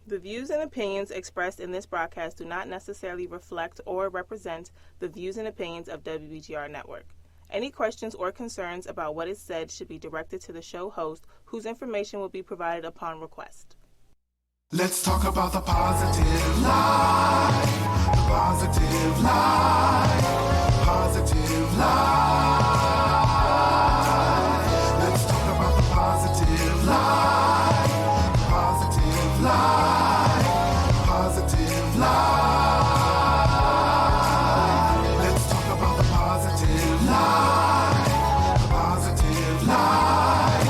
The views and opinions expressed in this broadcast do not necessarily reflect or represent the views and opinions of WBGR Network. Any questions or concerns about what is said should be directed to the show host, whose information will be provided upon request. Let's talk about the positive life, the positive life, positive life. Let's talk about the positive life, the positive life, positive life. Let's talk about the positive life, the positive life,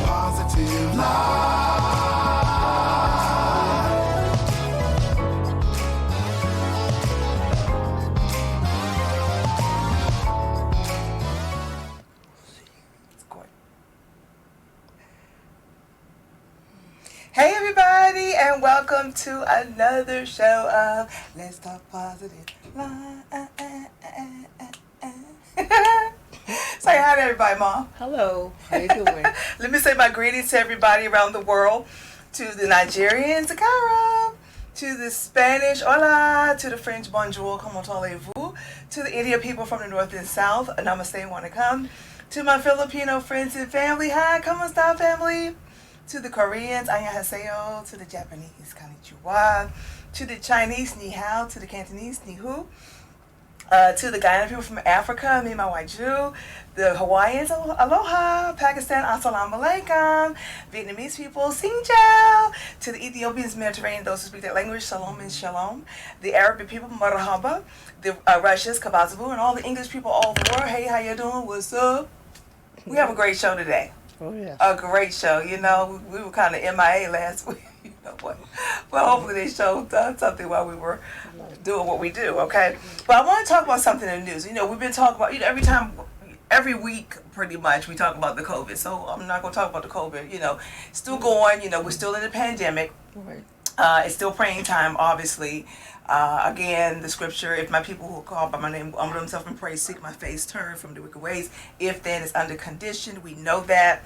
positive life. Hey everybody, and welcome to another show of Let's Talk Positive Life. Say hi to everybody, Mom. Hello, how you doing? Let me say my greetings to everybody around the world, to the Nigerians, Zakara, to the Spanish, hola, to the French, bonjour, comment allez-vous, to the Indian people from the north and south, namaste, wanna come, to my Filipino friends and family, hi, como esta family? To the Koreans, annyeonghaseyo. To the Japanese, konnichiwa. To the Chinese, ni hao. To the Cantonese, ni hu. To the Guyana people from Africa, me, my white Jew. The Hawaiians, aloha. Pakistan, assalamu alaikum. Vietnamese people, xin chào. To the Ethiopians, Mediterranean, those who speak that language, shalom and shalom. The Arabic people, marhaba. The Russians, kabazabu. And all the English people all over the world, hey, how you doing? What's up? We have a great show today. Oh, yeah. A great show. You know, we were kind of MIA last week. You know what? Well, hopefully they showed something while we were doing what we do, okay? But I want to talk about something in the news. You know, we've been talking about, every week pretty much we talk about the COVID. So I'm not going to talk about the COVID. You know, still going. You know, we're still in the pandemic. Right. It's still praying time, obviously. Again, the scripture, if my people who are called by my name humble themselves and pray, seek my face, turn from the wicked ways. If then it's under condition, we know that.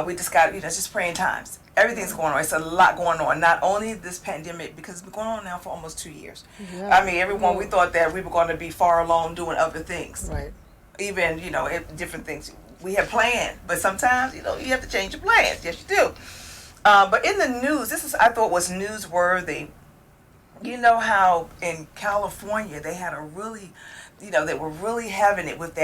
We just got, it's just praying times. Everything's going on. It's a lot going on. Not only this pandemic, because it's been going on now for almost 2 years. Yeah. I mean, we thought that we were going to be far along doing other things. Right. Even, different things we have planned. But sometimes, you have to change your plans. Yes, you do. But in the news, I thought was newsworthy. You know how in California they had they were really having it with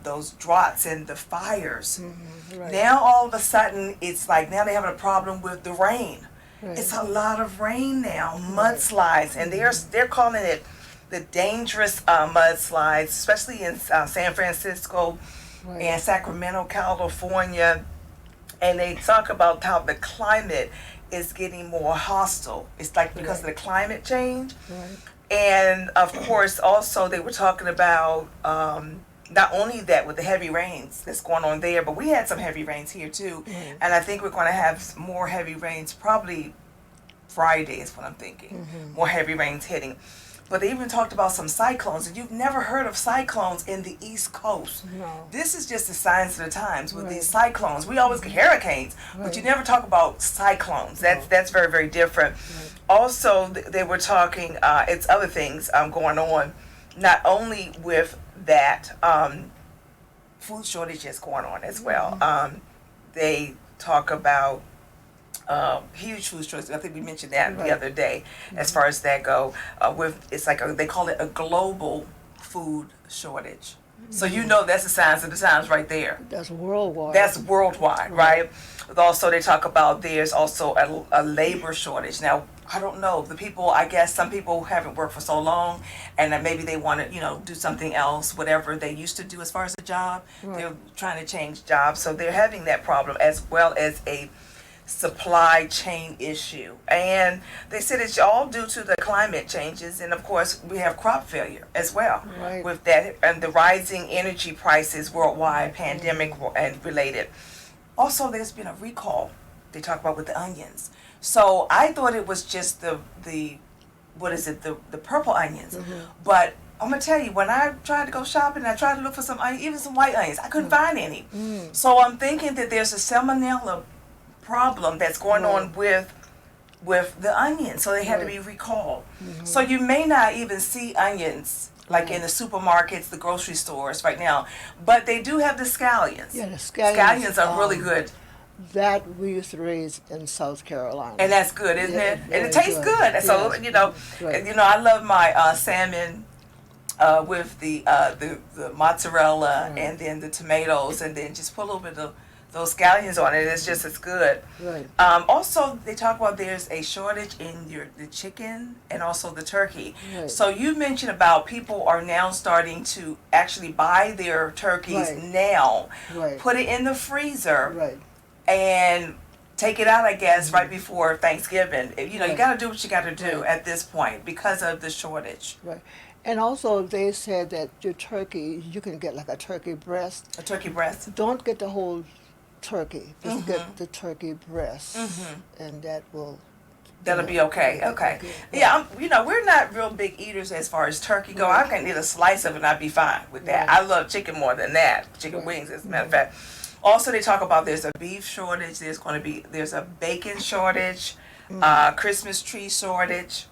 those droughts and the fires. Mm-hmm. Right. Now all of a sudden it's like now they're having a problem with the rain. Right. It's a lot of rain now, mudslides, and they're calling it the dangerous mudslides, especially in San Francisco Right. and Sacramento, California. And they talk about how the climate is getting more hostile. It's like because of the climate change. Right. And of course, also they were talking about not only that with the heavy rains that's going on there, but we had some heavy rains here too. Mm-hmm. And I think we're going to have more heavy rains probably Friday is what I'm thinking. Mm-hmm. More heavy rains hitting. But they even talked about some cyclones, and you've never heard of cyclones in the East Coast. No. This is just the signs of the times with Right. these cyclones. We always get hurricanes, but Right. you never talk about cyclones. That's very, very different. Right. Also, they were talking, it's other things going on, not only with that food shortages going on as well. They talk about huge food shortages. I think we mentioned that the Right. other day. As far as that go, it's like they call it a global food shortage. So that's the signs of the times right there. That's worldwide. That's worldwide, right? Also, they talk about there's also a labor shortage. Now, I don't know. I guess some people haven't worked for so long, and that maybe they want to, do something else, whatever they used to do as far as a job. Right. They're trying to change jobs, so they're having that problem as well as a supply chain issue. And they said it's all due to the climate changes, and of course we have crop failure as well. Right. With that and the rising energy prices worldwide, pandemic and related. Also, there's been a recall they talk about with the onions. So I thought it was just the purple onions. Mm-hmm. But I'm gonna tell you, when I tried to go shopping, I tried to look for some onions, even some white onions, I couldn't find any. So I'm thinking that there's a salmonella problem that's going on with with the onions, so they had to be recalled. So you may not even see onions like in the supermarkets, the grocery stores right now, but they do have the scallions. Yeah, the Scallions are really good. That we used to raise in South Carolina. And that's good, isn't it? And it very tastes good. And so, Yes. you know, Right. you know, I love my salmon with the mozzarella and then the tomatoes, and then just put a little bit of those scallions on it. It's just as good. Right. Also, they talk about there's a shortage in the chicken and also the turkey. Right. So you mentioned about people are now starting to actually buy their turkeys Right. now, Right. put it in the freezer, Right. and take it out, I guess, right before Thanksgiving. You know, you Right. got to do what you got to do Right. at this point because of the shortage. Right. And also they said that your turkey, you can get like a turkey breast. A turkey breast. Don't get the whole turkey. Just get the turkey breast, and that will. That'll be okay. Okay. Okay. Yeah, you know, we're not real big eaters as far as turkey go. I can eat a slice of it and I'd be fine with that. Right. I love chicken more than that. Chicken Right. wings, as a matter of fact. Also, they talk about there's a beef shortage. There's a bacon shortage, Christmas tree shortage.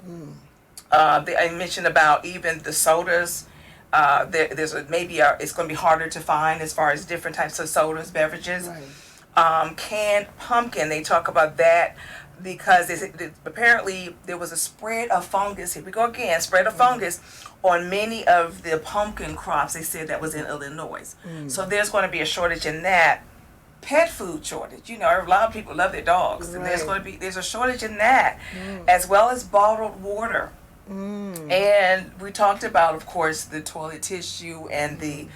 I mentioned about even the sodas. It's going to be harder to find as far as different types of sodas, beverages. Right. Canned pumpkin, they talk about that because apparently there was a spread of fungus. Here we go again, spread of fungus on many of the pumpkin crops. They said that was in Illinois. So there's going to be a shortage in that. Pet food shortage. You know, a lot of people love their dogs, and Right. there's a shortage in that, as well as bottled water. And we talked about, of course, the toilet tissue and the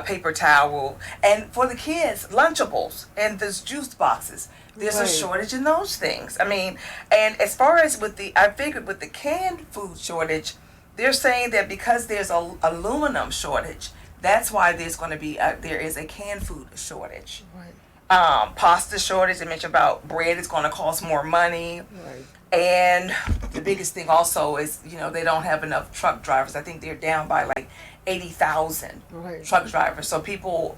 paper towel, and for the kids, Lunchables and those juice boxes. There's a Right. shortage in those things. I mean, and as far as I figured with the canned food shortage, they're saying that because there's a aluminum shortage, that's why there is a canned food shortage. Right. Pasta shortage. They mentioned about bread is going to cost more money. Right. And the biggest thing also is, you know, they don't have enough truck drivers. I think they're down by like 80,000 Right. truck drivers. So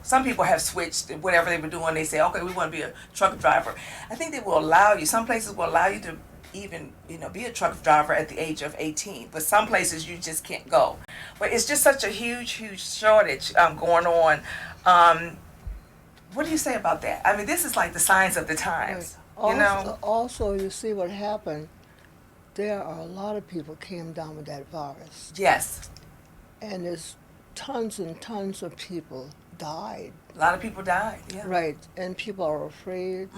some people have switched whatever they were doing. They say, okay, we want to be a truck driver. I think they will allow you. Some places will allow you to even, you know, be a truck driver at the age of 18. But some places you just can't go. But it's just such a huge shortage going on. What do you say about that? I mean, this is like the signs of the times. Also, You know? also, you see what happened. There are a lot of people came down with that virus, Yes. and there's tons and tons of people died. A lot of people died. Yeah. Right, and people are afraid,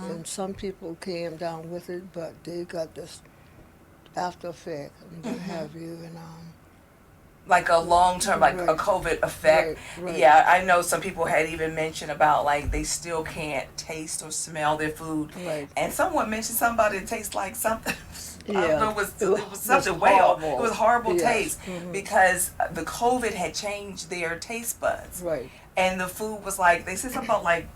and some people came down with it, but they got this after effect and what have you, and Like a long term, like a Right. COVID effect. Right, right. Yeah, I know some people had even mentioned about like they still can't taste or smell their food. Right. And someone mentioned somebody that tastes like something. I don't Yeah. know, it was It such a was whale. horrible. It was horrible Yes. taste because the COVID had changed their taste buds. Right. And the food was like, they said something about like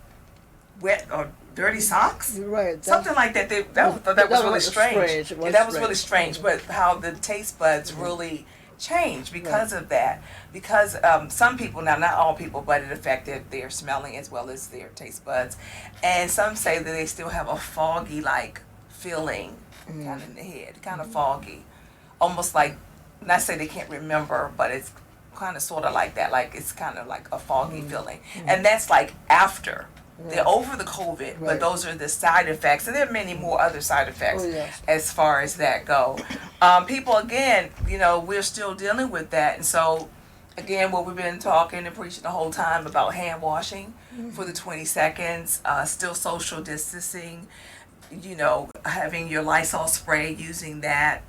wet or dirty socks. You're right. Something like that. That was really strange. It Yeah, was that was really strange. strange. But how the taste buds really changed because of that. Because some people, now not all people, but it affected their smelling as well as their taste buds. And some say that they still have a foggy like feeling kind of in the head, kind of foggy, almost like, not say they can't remember, but it's kind of sort of like that, like it's kind of like a foggy feeling, and that's like after. They're over the COVID, but Right. those are the side effects, and there are many more other side effects Oh, yes. as far as that go. People, again, you know, we're still dealing with that, and so, again, what we've been talking and preaching the whole time about hand washing for the 20 seconds, still social distancing, you know, having your Lysol spray, using that,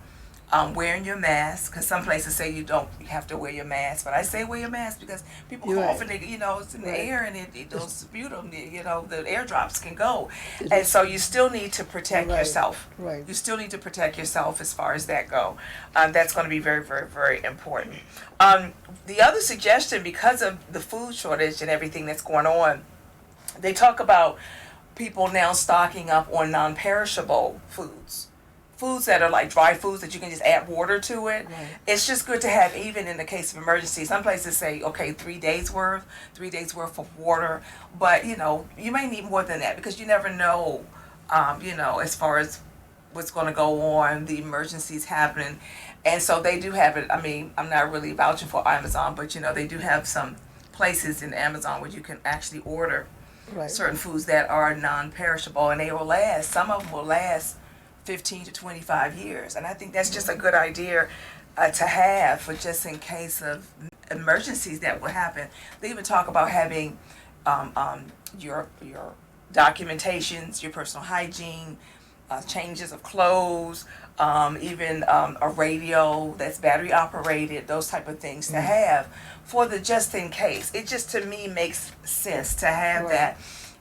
wearing your mask, because some places say you don't have to wear your mask, but I say wear your mask because people You're cough right. and you know, it's in the Right. air and those sputum, you know, the airdrops can go. And so you still need to protect Right. yourself. Right. You still need to protect yourself as far as that go. That's going to be very, very, very important. The other suggestion, because of the food shortage and everything that's going on, they talk about people now stocking up on non-perishable foods. Foods that are like dry foods that you can just add water to it. Right. It's just good to have, even in the case of emergency. Some places say, okay, 3 days worth of water, but you know, you may need more than that because you never know, you know, as far as what's going to go on, the emergencies happening. And so they do have it. I mean, I'm not really vouching for Amazon, but they do have some places in Amazon where you can actually order certain foods that are non-perishable, and they will last. Some of them will last 15 to 25 years. And I think that's just a good idea to have for just in case of emergencies that will happen. They even talk about having your documentations, your personal hygiene, changes of clothes, even a radio that's battery operated, those type of things to have for the just in case. It just to me makes sense to have that.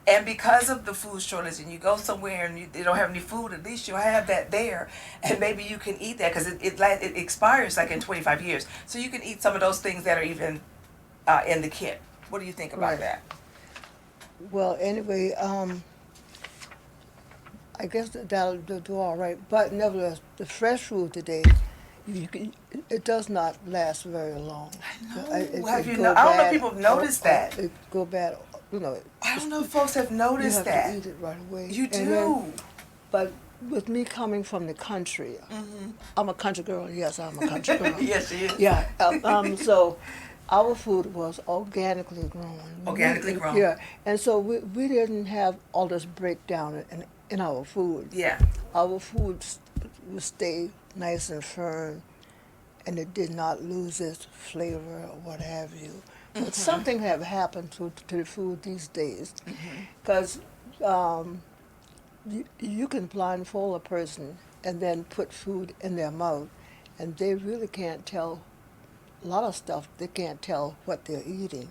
And because of the food shortage, and you go somewhere and they don't have any food, at least you'll have that there, and maybe you can eat that because it expires like in 25 years. So you can eat some of those things that are even in the kit. What do you think about that? Well, anyway, I guess that'll do all right. But nevertheless, the fresh food today, it does not last very long. I know. I don't know if people have noticed that. It go bad. I don't know if folks have noticed that. You have to eat it right away. You do. But with me coming from the country, I'm a country girl. Yes, I'm a country girl. Yes, she is. Yeah. So our food was organically grown. Organically grown. Yeah. And so we didn't have all this breakdown in our food. Yeah. Our food would stay nice and firm, and it did not lose its flavor or what have you. But something have happened to the food these days, because you can blindfold a person and then put food in their mouth, and they really can't tell a lot of stuff. They can't tell what they're eating.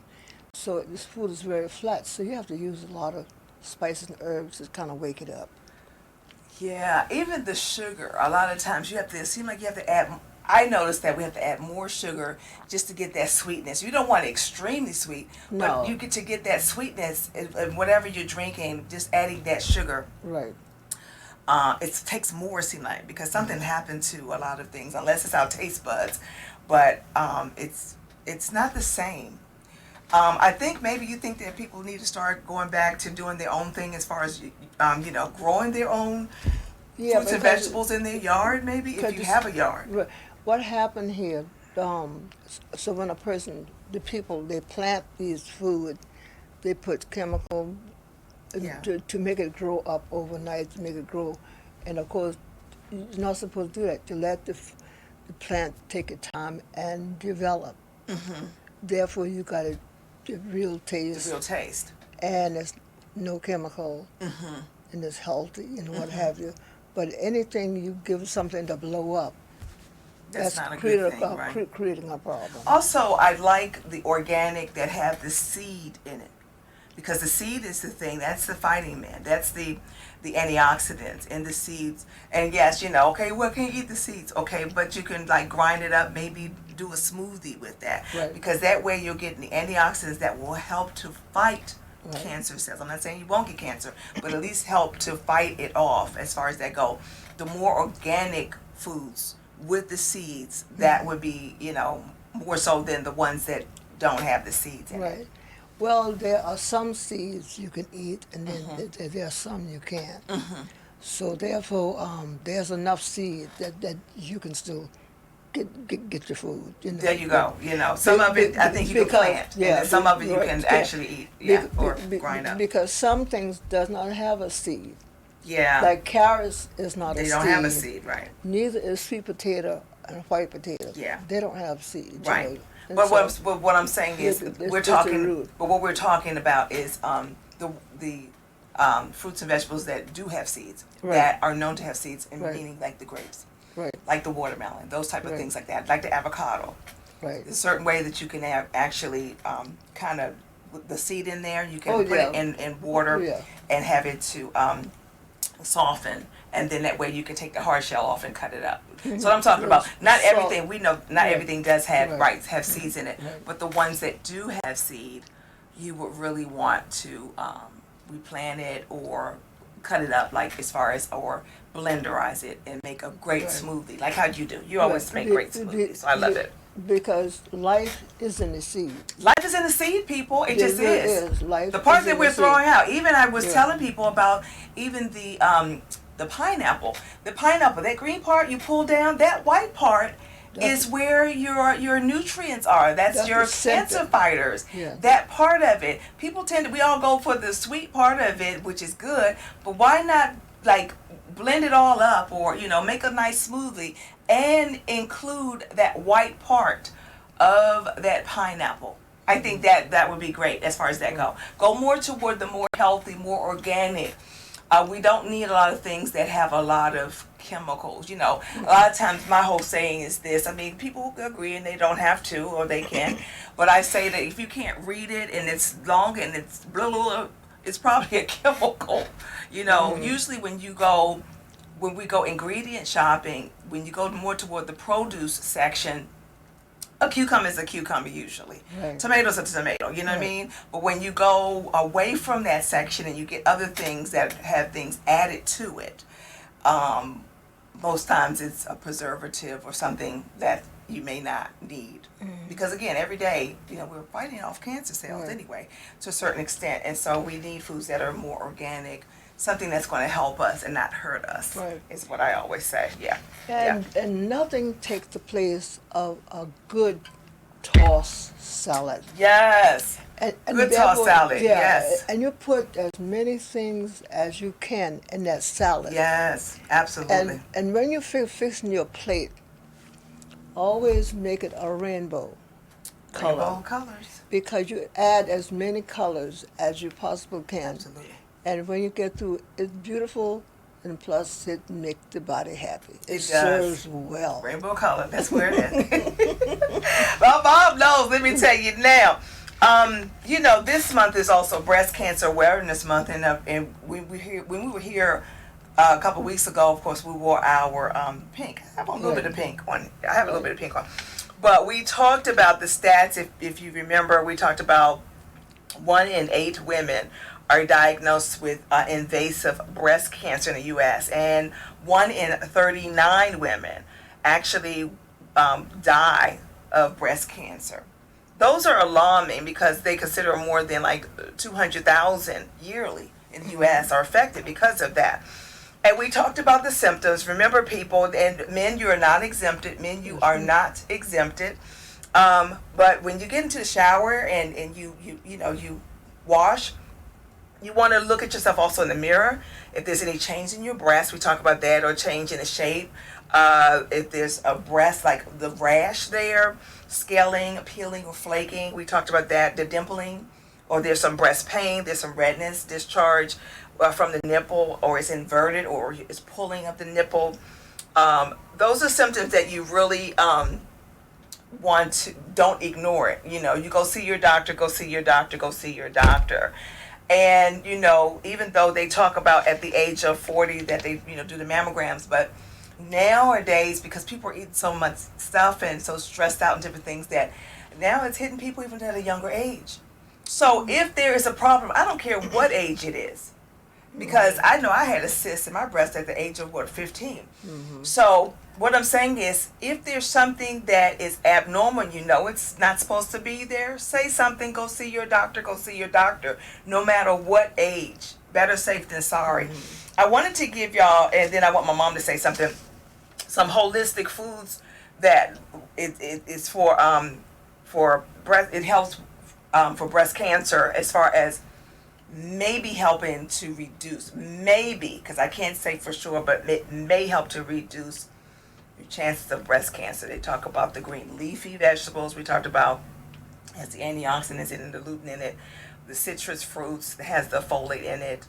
So this food is very flat, so you have to use a lot of spices and herbs to kind of wake it up. Yeah, even the sugar, a lot of times it seems like you have to add, I noticed that we have to add more sugar just to get that sweetness. You don't want it extremely sweet, but you get to get that sweetness in whatever you're drinking, just adding that sugar. Right. It takes more, seem like, because something happened to a lot of things, unless it's our taste buds, but it's not the same. I think maybe you think that people need to start going back to doing their own thing as far as, growing their own fruits and vegetables in their yard, maybe, if you have a yard. What happened here, so when the people, they plant these food, they put chemical to make it grow up overnight, to make it grow. And of course, you're not supposed to do that. You let the plant take its time and develop. Therefore, you got the real taste. The real taste. And it's no chemical, and it's healthy and what have you. But anything you give something to blow up, that's not a good thing, right? Creating a problem. Also, I like the organic that have the seed in it, because the seed is the thing. That's the fighting man. That's the antioxidants in the seeds. And yes, okay, well, can you eat the seeds? Okay, but you can grind it up, maybe do a smoothie with that, because that way you're getting the antioxidants that will help to fight cancer cells. I'm not saying you won't get cancer, but at least help to fight it off as far as that go. The more organic foods with the seeds, that would be, more so than the ones that don't have the seeds in it. Well, there are some seeds you can eat, and then there are some you can't. So therefore, there's enough seed that you can still get your food. There you go. Some of it I think you can plant, and some of it you can actually eat, or grind up. Because some things does not have a seed. Yeah. Like carrots is not a seed. They don't have a seed, right? Neither is sweet potato and white potato. Yeah. They don't have seeds. Right. But what I'm saying is we're talking. But what we're talking about is the fruits and vegetables that do have seeds, that are known to have seeds, meaning like the grapes, like the watermelon, those type of things like that, like the avocado. There's a certain way that you can actually kind of with the seed in there. You can put it in water and have it to soften, and then that way you can take the hard shell off and cut it up. So what I'm talking about, not everything, we know not everything does have have seeds in it, but the ones that do have seed, you would really want to replant it or cut it up, like as far as, or blenderize it and make a great smoothie, like how you do. You always make great smoothies, so I love it. Because life is in the seed. Life is in the seed, people. It just is. Life the part that we're throwing out. Even I was Yeah. telling people about even the the pineapple. The pineapple, that green part you pull down, that white part is where your nutrients are. That's your cancer fighters. Yeah. That part of it. People we all go for the sweet part of it, which is good, but why not like blend it all up, or make a nice smoothie and include that white part of that pineapple. I think that would be great as far as that go. Go more toward the more healthy, more organic. We don't need a lot of things that have a lot of chemicals. A lot of times my whole saying is this. I mean, people agree and they don't have to, or they can. But I say that if you can't read it and it's long and it's blah, blah, blah, it's probably a chemical. Usually when we go ingredient shopping, when you go more toward the produce section, a cucumber is a cucumber usually. Right. Tomato's a tomato, you know what I mean? But when you go away from that section and you get other things that have things added to it, most times it's a preservative or something that you may not need. Because again, every day, we're fighting off cancer cells anyway, to a certain extent. And so we need foods that are more organic, something that's going to help us and not hurt us, is what I always say. And nothing takes the place of a good tossed salad. Yes. And good tossed salad, yes. And you put as many things as you can in that salad. Yes, absolutely. And when you're fixing your plate, always make it a rainbow color. Rainbow colors. Because you add as many colors as you possibly can. Absolutely. And when you get through, it's beautiful, and plus it makes the body happy. It does. serves well. Rainbow color, that's where it is. Well, Bob knows, let me tell you now. This month is also Breast Cancer Awareness Month, and when we were here a couple weeks ago, of course, we wore our pink. I have a little bit of pink on. I have a little bit of pink on. But we talked about the stats, if you remember, we talked about 1 in 8 women are diagnosed with invasive breast cancer in the U.S. and 1 in 39 women actually die of breast cancer. Those are alarming because they consider more than like 200,000 yearly in the U.S. are affected because of that. And we talked about the symptoms. Remember, people, and men, you are not exempted. Men, you are not exempted. But when you get into the shower and you wash, you want to look at yourself also in the mirror. If there's any change in your breast, we talk about that, or change in the shape. If there's a breast, like the rash there, scaling, peeling, or flaking, we talked about that. The dimpling, or there's some breast pain, there's some redness, discharge from the nipple, or it's inverted, or it's pulling of the nipple. Those are symptoms that you really don't ignore it. You go see your doctor, go see your doctor, go see your doctor. And, even though they talk about at the age of 40 that they, do the mammograms, but nowadays, because people are eating so much stuff and so stressed out and different things, that now it's hitting people even at a younger age. So if there is a problem, I don't care what age it is, because I know I had a cyst in my breast at the age of 15. Mm-hmm. So what I'm saying is, if there's something that is abnormal, it's not supposed to be there, say something, go see your doctor, no matter what age. Better safe than sorry. Mm-hmm. I wanted to give y'all, and then I want my mom to say something, some holistic foods that it's for breast, it helps for breast cancer, as far as maybe helping to reduce, because I can't say for sure, but it may help to reduce your chances of breast cancer. They talk about the green leafy vegetables. We talked about has the antioxidants in it, the lutein in it, the citrus fruits that has the folate in it.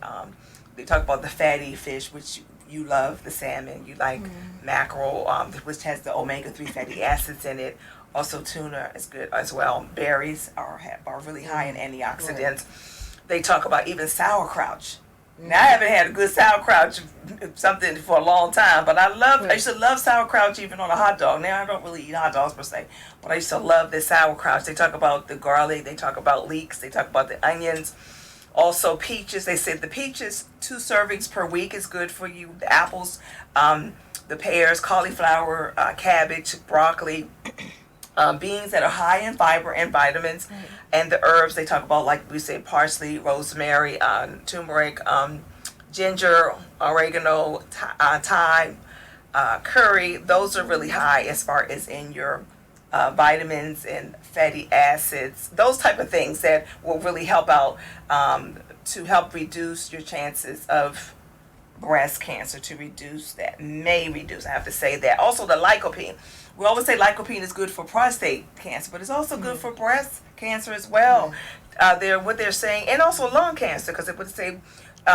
They talk about the fatty fish, which you love, the salmon. You like mackerel, which has the omega-3 fatty acids in it. Also, tuna is good as well. Berries are really high in antioxidants. Right. They talk about even sauerkraut. Now, I haven't had a good sauerkraut something for a long time, but I used to love sauerkraut even on a hot dog. Now I don't really eat hot dogs per se, but I used to love the sauerkraut. They talk about the garlic, they talk about leeks, they talk about the onions. Also peaches, they said the peaches, 2 servings per week is good for you. The apples, the pears, cauliflower, cabbage, broccoli, beans that are high in fiber and vitamins, and the herbs they talk about, like we say, parsley, rosemary, turmeric, ginger, oregano, thyme, curry. Those are really high as far as in your vitamins and fatty acids, those type of things that will really help out to help reduce your chances of breast cancer, to reduce that, may reduce, I have to say that. Also the lycopene. We always say lycopene is good for prostate cancer, but it's also good for breast cancer as well. What they're saying, and also lung cancer, because it would say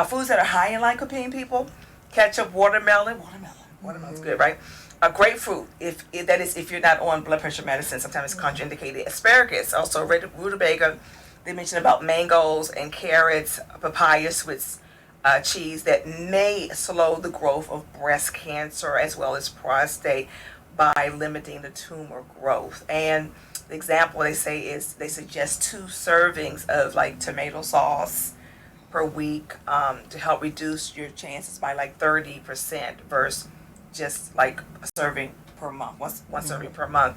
foods that are high in lycopene, people, ketchup, watermelon's good, right? A grapefruit, if you're not on blood pressure medicine, sometimes it's contraindicated. Asparagus, also rutabaga. They mentioned about mangoes and carrots, papaya, Swiss cheese that may slow the growth of breast cancer as well as prostate by limiting the tumor growth. And the example they say is they suggest 2 servings of like tomato sauce per week to help reduce your chances by like 30% versus just like a serving per month, one serving per month.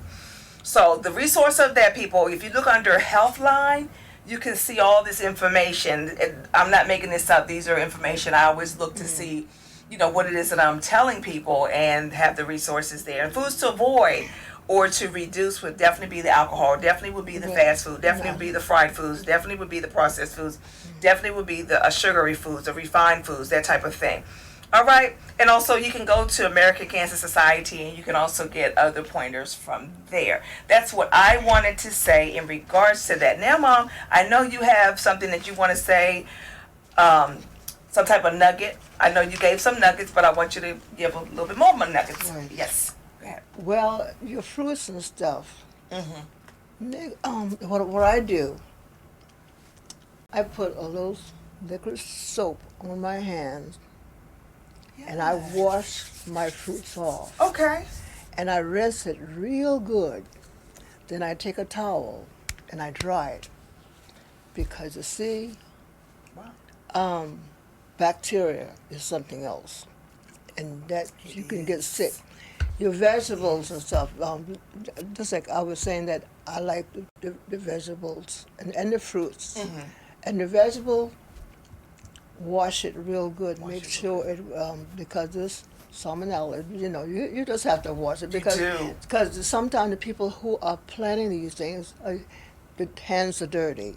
So the resource of that, people, if you look under Healthline, you can see all this information. I'm not making this up. These are information I always look to see, what it is that I'm telling people, and have the resources there. And foods to avoid or to reduce would definitely be the alcohol, definitely would be the fast food, definitely would be the fried foods, definitely would be the processed foods, definitely would be the sugary foods, the refined foods, that type of thing. All right, and also you can go to American Cancer Society and you can also get other pointers from there. That's what I wanted to say in regards to that. Now, Mom, I know you have something that you want to say, some type of nugget. I know you gave some nuggets, but I want you to give a little bit more nuggets. Right. Yes, go ahead. Well, your fruits and stuff. What I do, I put a little liquid soap on my hands, and I wash my fruits off. Okay. And I rinse it real good. Then I take a towel and I dry it. Because you see, bacteria is something else. And that you can get sick. Your vegetables and stuff, just like I was saying that I like the vegetables and the fruits. And the vegetable, wash it real good. Make sure it, because this salmonella, you just have to wash it because sometimes the people who are planning these things, the hands are dirty.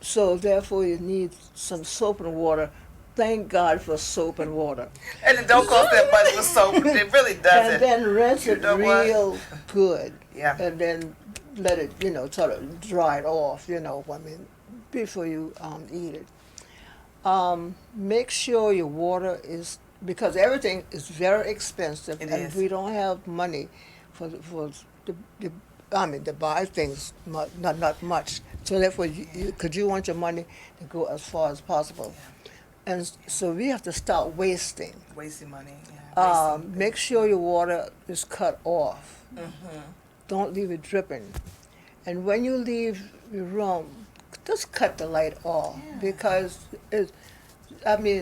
So therefore you need some soap and water. Thank God for soap and water. And it don't cost that much for soap. It really doesn't. And then rinse it real good. Yeah. And then let it, sort of dry it off, before you eat it. Make sure your water is, because everything is very expensive, we don't have money to buy things, not much. So therefore, because you want your money to go as far as possible. And so we have to start wasting. Wasting money, yeah. Make sure your water is cut off. Don't leave it dripping. And when you leave your room, just cut the light off, because a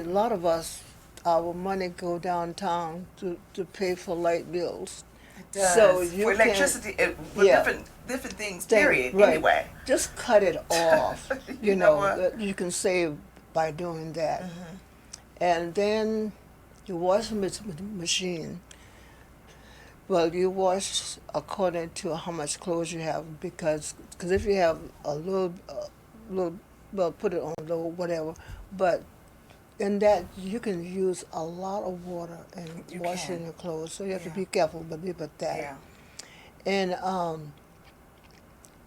lot of us, our money go downtown to pay for light bills. It does. So you for electricity, for different things, period, right. Anyway. Just cut it off. You know what? You can save by doing that. And then you wash the machine. Well, you wash according to how much clothes you have, because if you have a little, well, put it on low, whatever. But in that, you can use a lot of water and washing your clothes. So you have to be careful about that. Yeah. And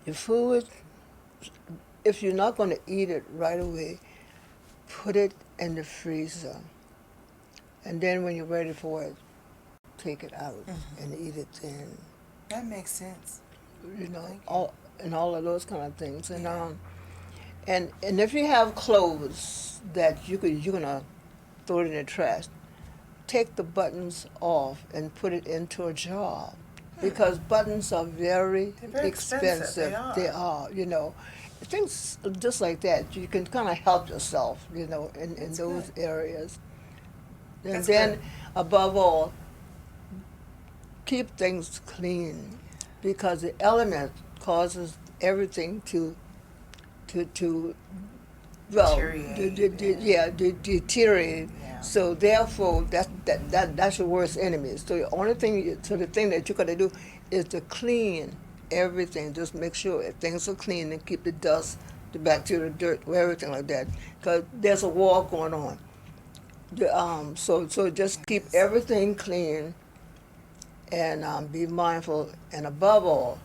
your food, if you're not going to eat it right away, put it in the freezer. And then when you're ready for it, take it out and eat it then. That makes sense. All of those kind of things. And if you have clothes that you're gonna throw it in the trash, take the buttons off and put it into a jar, because buttons are very expensive. They are. Things just like that. You can kind of help yourself, in those areas. And That's then, good. above all, keep things clean, because the element causes everything to well, Deteriorate. deteriorate. Yeah. So therefore, that's your worst enemy. So the only thing, so the thing that you got to do is to clean everything. Just make sure that things are clean and keep the dust, the bacteria, dirt, everything like that. Because there's a war going on. So just keep everything clean and be mindful. And above all,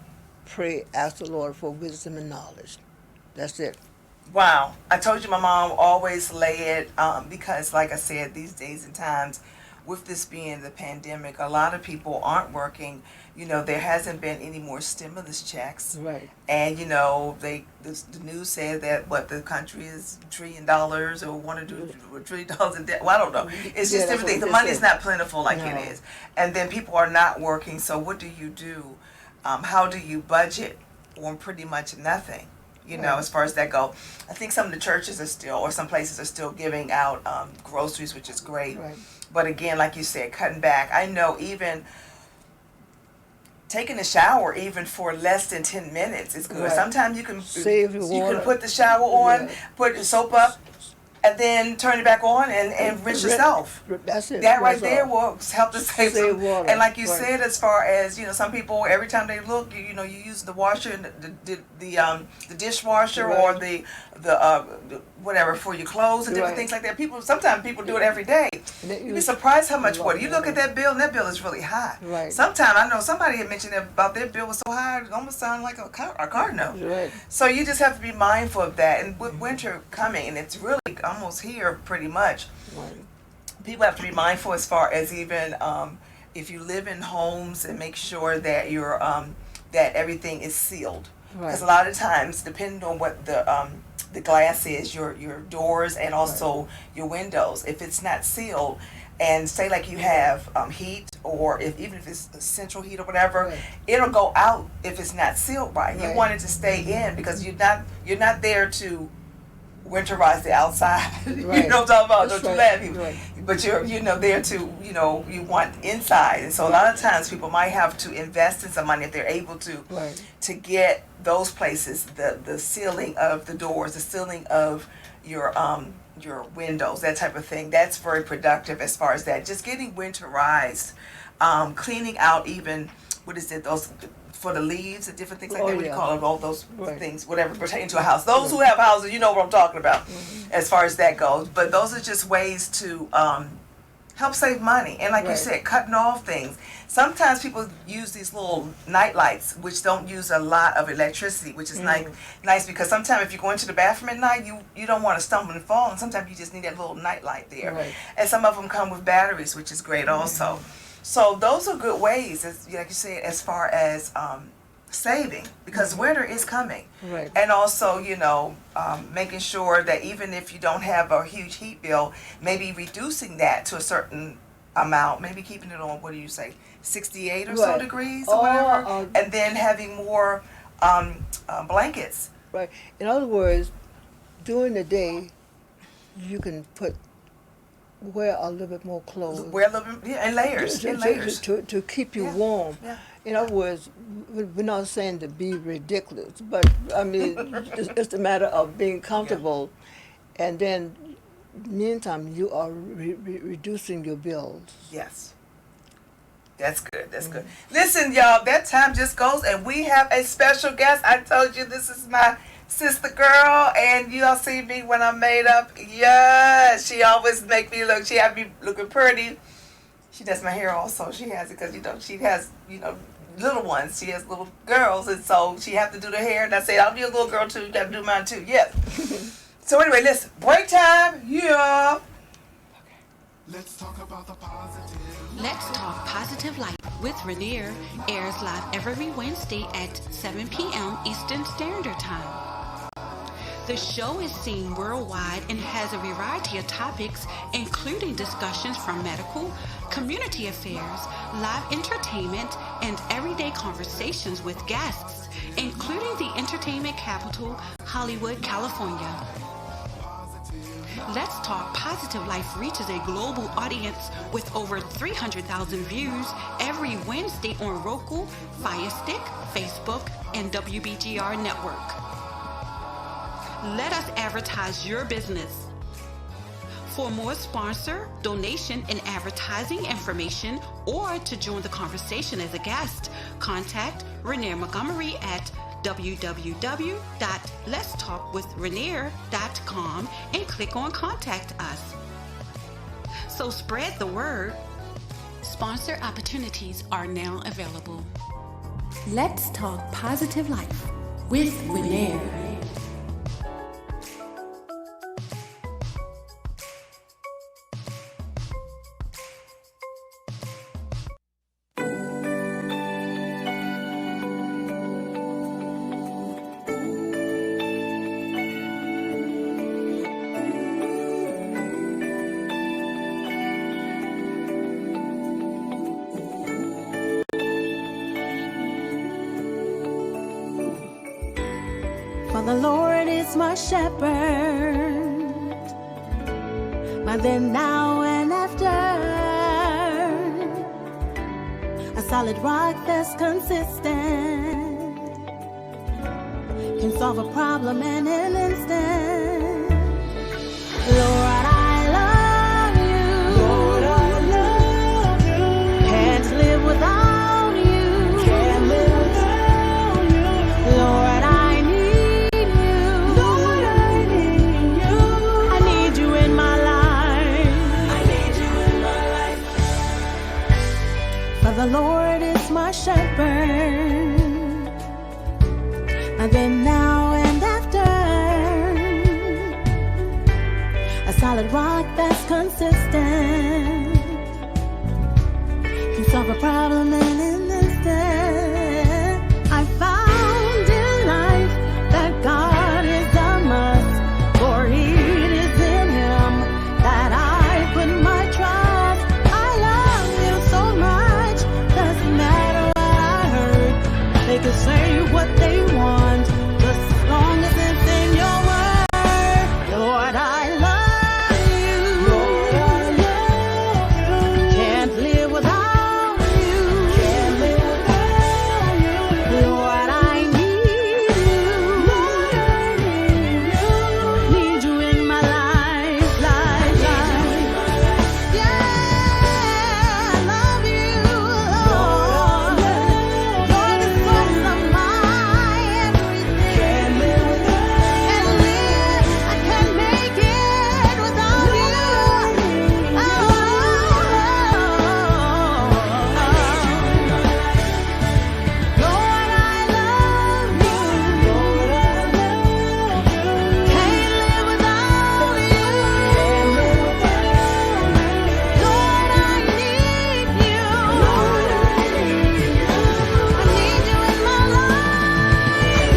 pray, ask the Lord for wisdom and knowledge. That's it. Wow. I told you my mom always lay it because, like I said, these days and times, with this being the pandemic, a lot of people aren't working. You know, there hasn't been any more stimulus checks. Right. And, you know, the news said that, the country is $1 trillion or $1 trillion in debt. Well, I don't know. It's just different things. The money's not plentiful like it is. And then people are not working. So what do you do? How do you budget on pretty much nothing? You know, as far as that go. I think some of the churches are still, or some places are still giving out groceries, which is great. Right. But again, like you said, cutting back. I know even taking a shower, even for less than 10 minutes, is good. Right. Sometimes you can Save your water. can put the shower on, put the soap up, and then turn it back on and rinse yourself. That's it. That right That's there all. will help to save Save some. water. And like you Right. said, as far as, you know, some people, every time they look, you know, you use the washer and the dishwasher Right. or the whatever for your clothes and different Right. things like that. Sometimes people do it every day. And they You'd be use surprised how much a lot water. You of look at water. that bill, and that bill is really high. Right. Sometimes I know somebody had mentioned about their bill was so high, it almost sounded like a car note. Right. So you just have to be mindful of that. And with winter coming, and it's really almost here pretty much, Right. people have to be mindful as far as even if you live in homes, and make sure that you're that everything is sealed. Because a lot of times, depending on what the glass is, your doors and also your windows, if it's not sealed, and say like you have heat, or even if it's central heat or whatever, Right. it'll go out if it's not sealed right. You Right. want it to stay in because you're not there to winterize the outside. You Right. know what I'm talking about? That's Don't you right. laugh, people. Right. But you're there to, you want inside. And so a lot of times people might have to invest in some money if they're able to Right. to get those places, the sealing of the doors, the sealing of your windows, that type of thing. That's very productive as far as that. Just getting winterized, cleaning out even, those for the leaves and different things like that. What do you call it? All those things, whatever pertain to a house. Those who have houses, you know what I'm talking about as far as that goes. But those are just ways to help save money. And like you said, cutting off things. Sometimes people use these little night lights, which don't use a lot of electricity, which is nice because sometimes if you go into the bathroom at night, you don't want to stumble and fall, and sometimes you just need that little night light there. Right. And some of them come with batteries, which is great also. So those are good ways, like you said, as far as saving, because winter is coming. Right. And also, making sure that even if you don't have a huge heat bill, maybe reducing that to a certain amount, maybe keeping it on, 68 or so Right. degrees or whatever, and then having more blankets. Right. In other words, during the day, you can wear a little bit more clothes. Wear a little bit, in layers, To keep you warm. Yeah. In other words, we're not saying to be ridiculous, but I mean, it's a matter of being comfortable, and then, meantime, you are reducing your bills. Yes. That's good. That's good. Listen, y'all, that time just goes, and we have a special guest. I told you this is my sister girl, and y'all see me when I'm made up. Yeah, she always make me look. She have me looking pretty. She does my hair also. She has it because she has little ones. She has little girls, and so she have to do the hair. And I say, I'll be a little girl too. You got to do mine too. Yes. So anyway, listen. Break time. Yeah. Let's talk about the positive. Let's Talk Positive Life with Rainier airs live every Wednesday at 7 p.m. Eastern Standard Time. The show is seen worldwide and has a variety of topics, including discussions from medical, community affairs, live entertainment, and everyday conversations with guests, including the entertainment capital, Hollywood, California. Let's Talk Positive Life reaches a global audience with over 300,000 views every Wednesday on Roku, Fire Stick, Facebook, and WBGR Network. Let us advertise your business. For more sponsor, donation, and advertising information, or to join the conversation as a guest, contact Rainier Montgomery at www.letstalkwithrainier.com and click on Contact Us. So spread the word. Sponsor opportunities are now available. Let's talk positive life with Rainier. For the Lord is my shepherd, my then, now, and after. A solid rock that's consistent, can solve a problem in an instant. Lord, I love you. Lord, I love you. Can't live without you. Can't live without you. Lord, I need you. Lord, I need you. I need you in my life. I need you in my life. For the Lord is my shepherd, my then, now, and after. A solid rock that's consistent, can solve a problem in an instant. I found in life that God is a must, for it is in Him that I put my trust. I love you so much, doesn't matter what I heard. They can say what they want, just as long as it's in your word. Lord, I love you. Lord, I love you. Can't live without you. Can't live without you. Lord, I need you. Lord, I need you. Need you in my life, life, life. Yeah, I love you, Lord. You're the source of my everything. Can't live without you. I can't make it without you. Oh, Lord, I love you. Lord, I love you. Can't live without you. Lord, I need you. Lord, I need you. I need you in my life.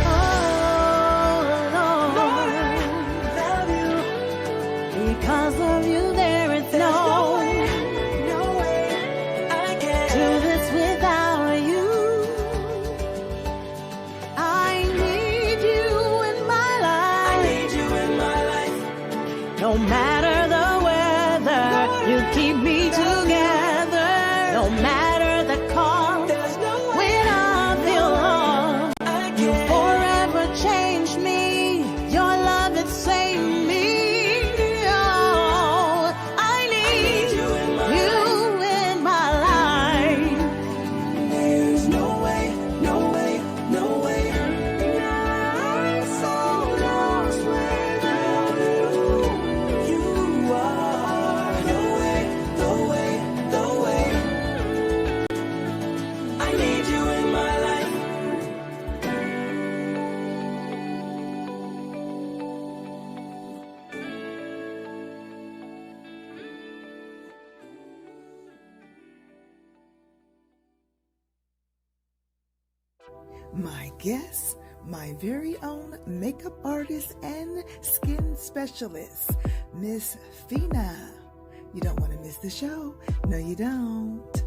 Oh, Lord, love you. Because of you, there is no way I can do this without you. I need you in my life. I need you in my life. No matter the weather, you keep me together. No matter the cost, when I feel lost, you forever change me. Your love it saved me. Oh, I need you in my life. There's no way, no way, no way. I'm so lost without you. You are the way, the way, the way. I need you in my life. My guest, my very own makeup artist and skin specialist, Miss Phina. You don't want to miss the show. No, you don't.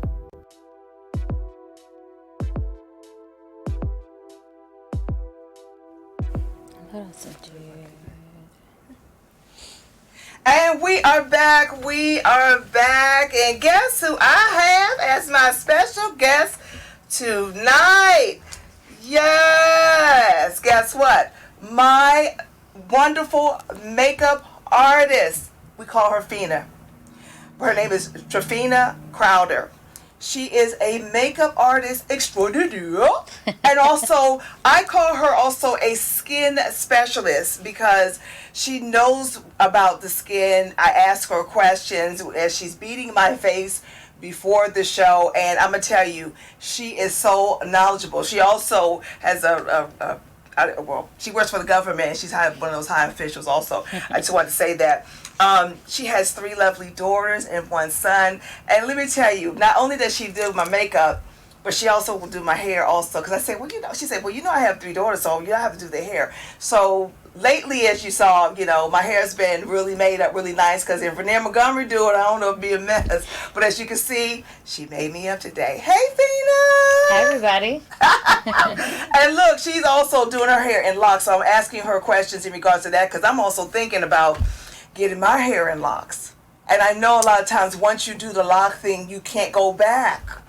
And we are back. And guess who I have as my special guest tonight? Yes. Guess what? My wonderful makeup artist. We call her Phina. Her name is Triphina Crowder. She is a makeup artist extraordinaire. And also, I call her also a skin specialist because she knows about the skin. I ask her questions as she's beating my face before the show. And I'm going to tell you, she is so knowledgeable. She also has she works for the government. She's one of those high officials also. I just wanted to say that. She has 3 lovely daughters and 1 son. And let me tell you, not only does she do my makeup, but she also will do my hair also. Because I said, well, she said, well, I have 3 daughters, so you don't have to do their hair. So lately, as you saw, my hair's been really made up really nice. Because if Renee Montgomery do it, I don't know, it'd be a mess. But as you can see, she made me up today. Hey, Phina! Hi, everybody. And look, she's also doing her hair in locks. So I'm asking her questions in regards to that. Because I'm also thinking about getting my hair in locks. And I know a lot of times once you do the lock thing, you can't go back.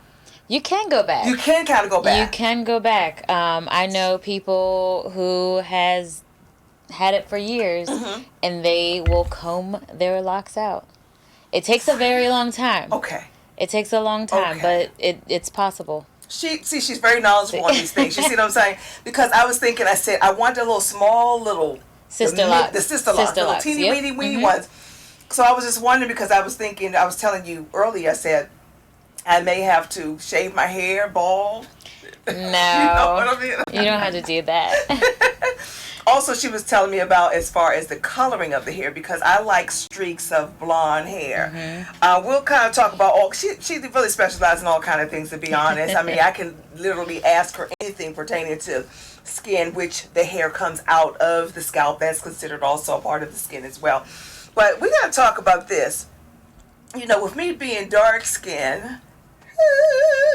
You can go back. You can kind of go back. You can go back. I know people who has had it for years, and they will comb their locks out. It takes a very long time. Okay. It takes a long time, but it's possible. She's very knowledgeable on these things. You see what I'm saying? Because I was thinking, I said, I want a little small little... Sister locks. The sister locks. The little teeny weeny ones. So I was just wondering because I was thinking, I was telling you earlier, I said, I may have to shave my hair bald. No. You know what I mean? You don't have to do that. Also, she was telling me about as far as the coloring of the hair because I like streaks of blonde hair. We'll kind of talk about all. She really specializes in all kind of things. To be honest, I mean, I can literally ask her anything pertaining to skin, which the hair comes out of the scalp. That's considered also a part of the skin as well. But we got to talk about this. With me being dark skin,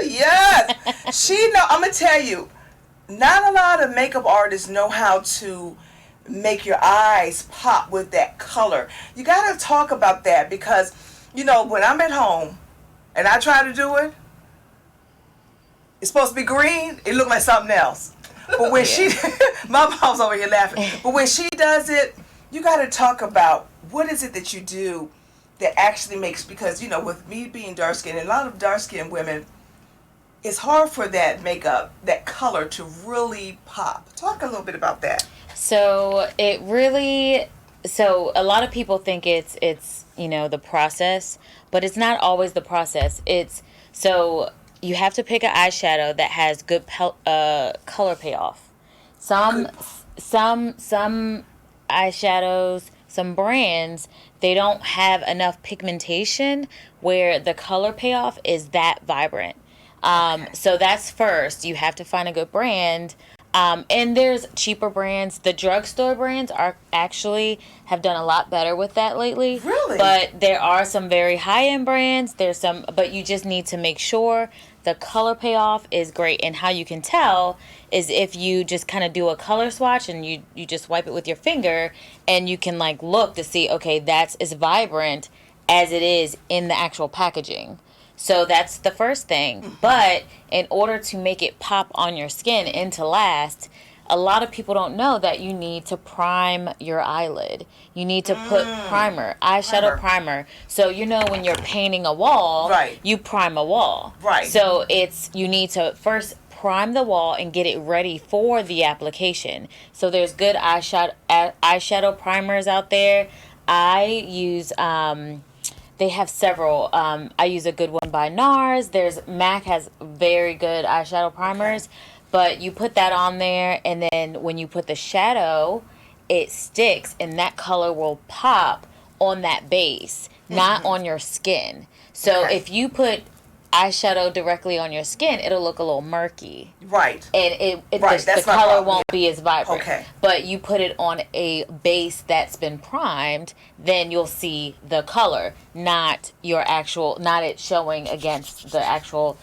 yes, I'm gonna tell you. Not a lot of makeup artists know how to make your eyes pop with that color. You got to talk about that because, when I'm at home and I try to do it, it's supposed to be green. It looked like something else. But when my mom's over here laughing. But when she does it, you got to talk about what is it that you do that actually makes, because, with me being dark skinned and a lot of dark skinned women, it's hard for that makeup, that color to really pop. Talk a little bit about that. So a lot of people think it's the process, but it's not always the process. So you have to pick an eyeshadow that has good color payoff. Some eyeshadows, some brands, they don't have enough pigmentation where the color payoff is that vibrant. So that's first. You have to find a good brand. And there's cheaper brands. The drugstore brands have done a lot better with that lately. Really? But there are some very high-end brands. But you just need to make sure the color payoff is great. And how you can tell is if you just kind of do a color swatch and you just wipe it with your finger and you can look to see, okay, that's as vibrant as it is in the actual packaging. So that's the first thing. But in order to make it pop on your skin and to last, a lot of people don't know that you need to prime your eyelid. You need to put eyeshadow primer. So when you're painting a wall, right, you prime a wall. Right. So you need to first prime the wall and get it ready for the application. So there's good eyeshadow primers out there. I use they have several. I use a good one by NARS. MAC has very good eyeshadow primers. Okay. But you put that on there, and then when you put the shadow, it sticks, and that color will pop on that base, not on your skin. So if you put eyeshadow directly on your skin, it'll look a little murky. Right. And the color won't be as vibrant. Okay. But you put it on a base that's been primed, then you'll see the color, not it showing against the actual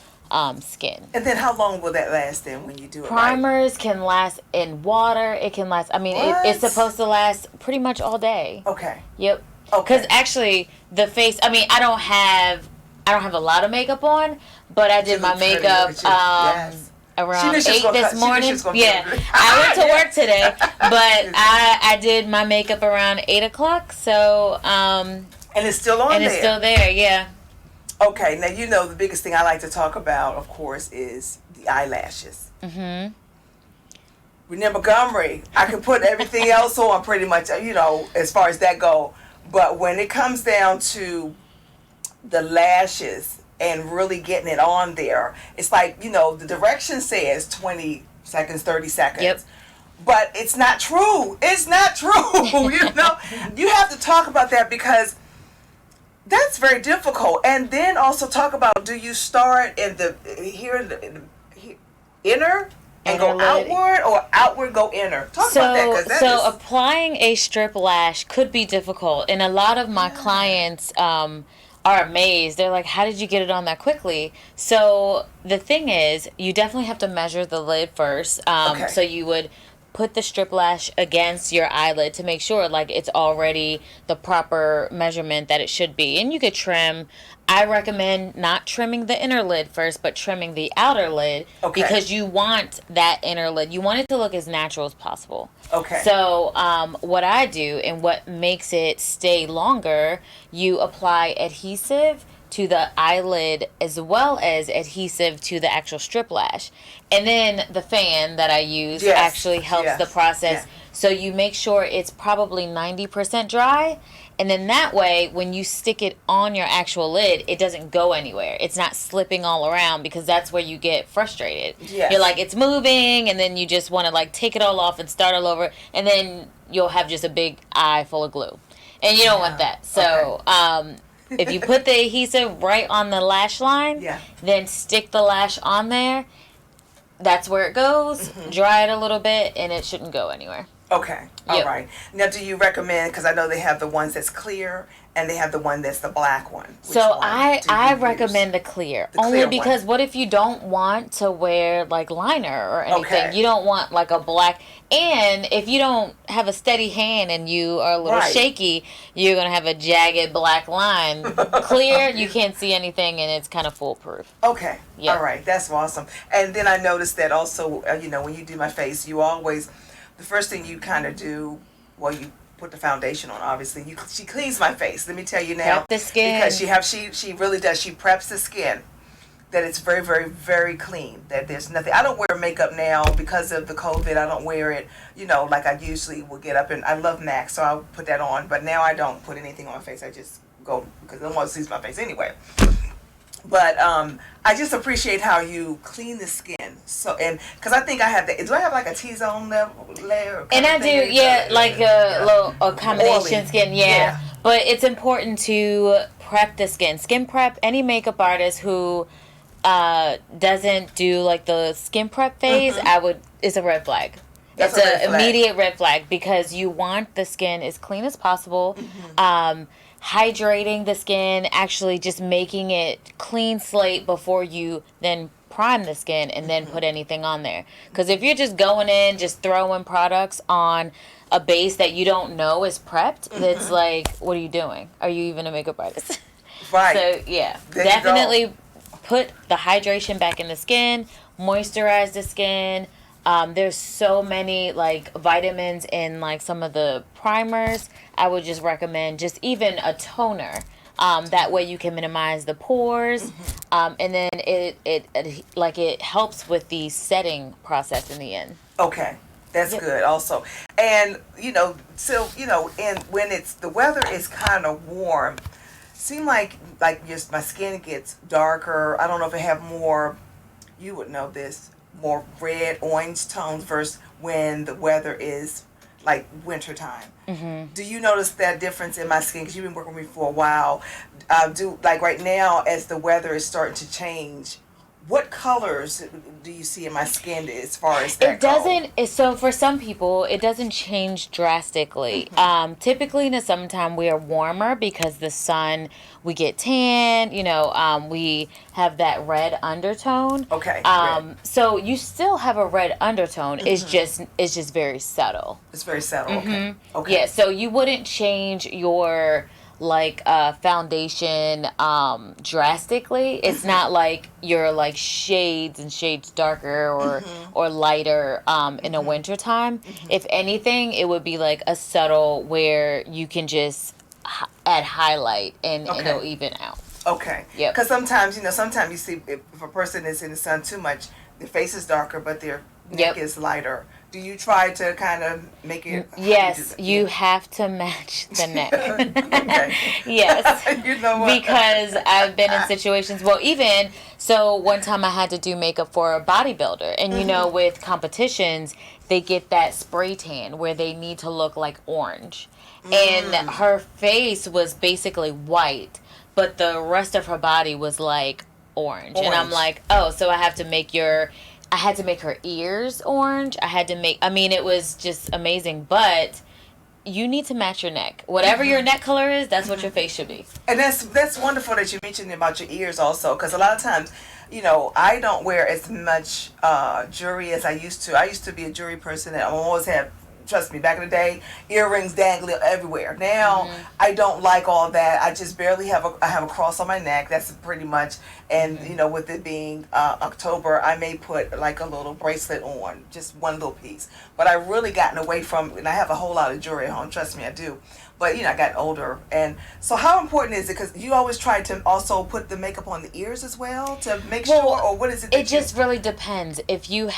skin. And then how long will that last then when you do it? Primers can last in water. It can last, it's supposed to last pretty much all day. Okay. Yep. Okay. Because actually the face, I don't have a lot of makeup on, but I did my makeup. Yes. around She knew she was 8 gonna this cut- she knew she morning. was gonna Yeah, do it. I went to work today, but I did my makeup around 8 o'clock. So And it's still on and there. it's still there. Yeah. Okay, now you know the biggest thing I like to talk about, of course, is the eyelashes. Mhm. Renee Montgomery, I can put everything else on pretty much, you know, as far as that go. But when it comes down to the lashes and really getting it on there, it's like, you know, the direction says 20 seconds, 30 seconds. Yep. But it's not true. It's not true. You know, you have to talk about that because that's very difficult. And then also talk about, do you start in the inner and go Inner lid. outward, or outward go inner? Talk about that, because that So is applying a strip lash could be difficult, and a lot of my clients are amazed. They're like, "How did you get it on that quickly?" So the thing is, you definitely have to measure the lid first. Okay. So you would put the strip lash against your eyelid to make sure like it's already the proper measurement that it should be, and you could trim. I recommend not trimming the inner lid first, but trimming the outer lid, Okay. because you want that inner lid. You want it to look as natural as possible. Okay. So what I do and what makes it stay longer, you apply adhesive to the eyelid as well as adhesive to the actual strip lash. And then the fan that I use Yes. actually helps Yes. the process. Yeah. So you make sure it's probably 90% dry. And then that way, when you stick it on your actual lid, it doesn't go anywhere. It's not slipping all around, because that's where you get frustrated. Yes. You're like, it's moving, and then you just want to like take it all off and start all over. And then you'll have just a big eye full of glue. And you don't want that. So if you put the adhesive right on the lash line, Yeah. then stick the lash on there. That's where it goes. Dry it a little bit, and it shouldn't go anywhere. Okay. All Yep. right. Now, do you recommend, because I know they have the ones that's clear and they have the one that's the black one. Which So one I do you use? recommend the clear. The Only clear because one. what if you don't want to wear like liner or anything? Okay. You don't want like a black, and if you don't have a steady hand and you are a little Right. shaky, you're going to have a jagged black line. Clear, you can't see anything, and it's kind of foolproof. Okay. Yeah. All right. That's awesome. And then I noticed that also, you know, when you do my face, you always, the first thing you kind of do, well, you put the foundation on, obviously. She cleans my face. Let me tell you now. Prep the skin. Because she really does. She preps the skin. That it's very, very, very clean. That there's nothing. I don't wear makeup now because of the COVID. I don't wear it, you know, like I usually will get up and I love MAC, so I'll put that on. But now I don't put anything on my face. I just go because no one sees my face anyway. But I just appreciate how you clean the skin. So, and because I think I have that. Do I have like a T-zone layer? And I do, yeah, like a combination Oily. skin, yeah. But it's important to prep the skin. Skin prep, any makeup artist who doesn't do like the skin prep phase, it's a red flag. That's It's a red an flag. immediate red flag, because you want the skin as clean as possible. Hydrating the skin, actually just making it clean slate before you then prime the skin and then put anything on there. Because if you're just going in, just throwing products on a base that you don't know is prepped, it's like, what are you doing? Are you even a makeup artist? Right. So yeah, There you definitely put the hydration back in the skin, moisturize the skin. There's so many like vitamins in like some of the primers. I would just recommend just even a toner. That way you can minimize the pores, and then it helps with the setting process in the end. Okay, that's good also. And you know, so you know, and when it's the weather is kind of warm, seem like just my skin gets darker. I don't know if I have more. You would know this. More red, orange tones versus when the weather is like wintertime. Do you notice that difference in my skin? Because you've been working with me for a while. Like right now, as the weather is starting to change, what colors do you see in my skin as far as that It doesn't. So for some people, it doesn't change drastically. Typically in the summertime, we are warmer because the sun. We get tan. You know, we have that red undertone. Okay. So you still have a red undertone. It's just very subtle. It's very subtle. Okay. Okay. Yeah. So you wouldn't change your like foundation drastically. It's not like you're like shades and shades darker or lighter in the winter time. If anything, it would be like a subtle where you can just add highlight and it'll even out. Okay. Yep. Because sometimes you see if a person is in the sun too much, their face is darker, but their neck is lighter. Do you try to kind of make it? Yes, you have to match the neck. Okay. Yes. You know what? Because I've been in situations, well, even, so one time I had to do makeup for a bodybuilder. And, you know, with competitions, they get that spray tan where they need to look like orange. And her face was basically white, but the rest of her body was like orange. And I'm like, oh, so I had to make her ears orange. It was just amazing. But you need to match your neck. Whatever your neck color is, that's what your face should be. And that's wonderful that you mentioned about your ears also, because a lot of times, you know, I don't wear as much jewelry as I used to. I used to be a jewelry person that I always had. Trust me, back in the day, earrings dangling everywhere. Now, I don't like all that. I just barely have a cross on my neck. That's pretty much. And, you know, with it being October, I may put like a little bracelet on, just one little piece. But I've really gotten away from, and I have a whole lot of jewelry at home. Trust me, I do. But, you know, I got older. And so how important is it? Because you always try to also put the makeup on the ears as well to make sure, or what is it? It just really depends. If you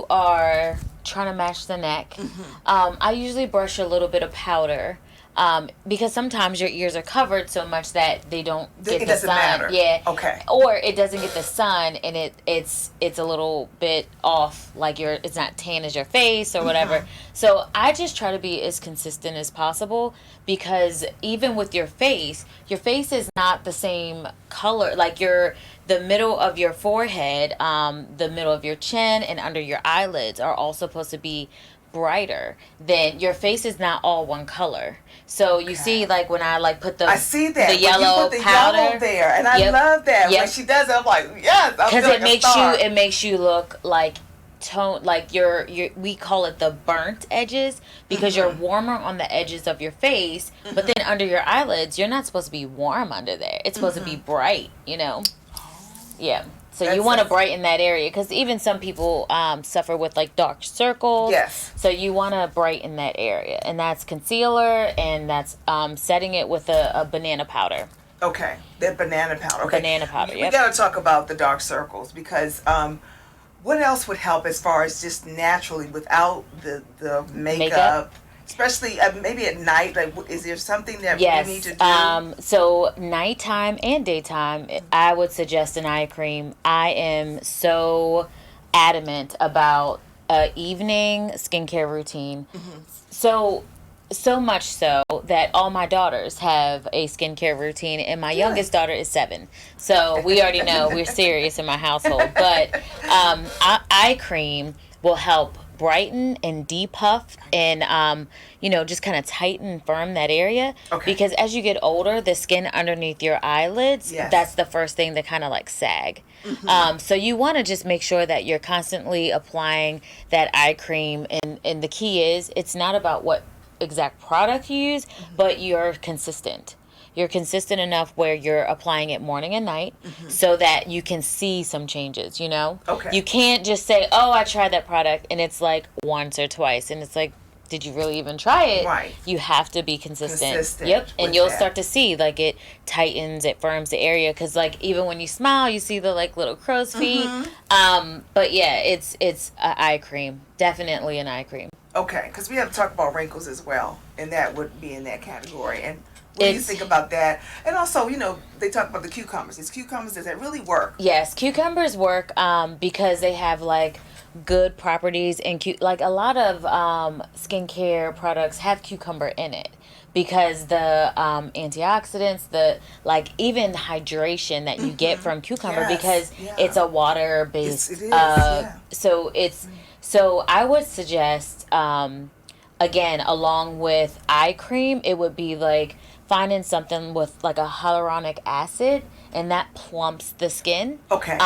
are trying to match the neck, I usually brush a little bit of powder because sometimes your ears are covered so much that they don't get the sun. It doesn't matter. Yeah. Okay. Or it doesn't get the sun and it's a little bit off, like it's not tan as your face or whatever. So I just try to be as consistent as possible, because even with your face is not the same color. Like the middle of your forehead, the middle of your chin, and under your eyelids are all supposed to be brighter. Then your face is not all one color. So you see, like when I put I see that the yellow you put the powder yellow there, and I love that when she does it. I'm like, yes, because it makes you look like tone, like we call it the burnt edges, because you're warmer on the edges of your face, but then under your eyelids, you're not supposed to be warm under there. It's supposed to be bright, you know. Yeah. So you want to brighten that area, because even some people suffer with like dark circles. Yes. So you want to brighten that area, and that's concealer, and that's setting it with a banana powder. Okay, that banana powder. Okay. Banana powder. We got to talk about the dark circles, because what else would help as far as just naturally without the makeup? Especially maybe at night, like, is there something that we need to do? So nighttime and daytime, I would suggest an eye cream. I am so adamant about evening skincare routine. So much so that all my daughters have a skincare routine, and my youngest daughter is 7. So we already know we're serious in my household. But eye cream will help brighten and depuff and just kind of tighten and firm that area, because as you get older, the skin underneath your eyelids, that's the first thing to kind of like sag. So you want to just make sure that you're constantly applying that eye cream, and the key is it's not about what exact product you use, but you're consistent. You're consistent enough where you're applying it morning and night, so that you can see some changes, you know? You can't just say, oh, I tried that product, and it's like once or twice, and it's like, did you really even try it? Right. You have to be consistent. Yep. And you'll start to see, like, it tightens, it firms the area, because, like, even when you smile, you see the, like, little crow's feet. But, yeah, it's an eye cream. Definitely an eye cream. Okay, because we have to talk about wrinkles as well, and that would be in that category. And what do you think about that? And also, they talk about the cucumbers. Does that really work? Yes, cucumbers work because they have, like, good properties. And, like, a lot of skincare products have cucumber in it, because the antioxidants, even hydration that you get from cucumber, because it's a water-based. So I would suggest, again, along with eye cream, it would be like finding something with like a hyaluronic acid, and that plumps the skin. Okay.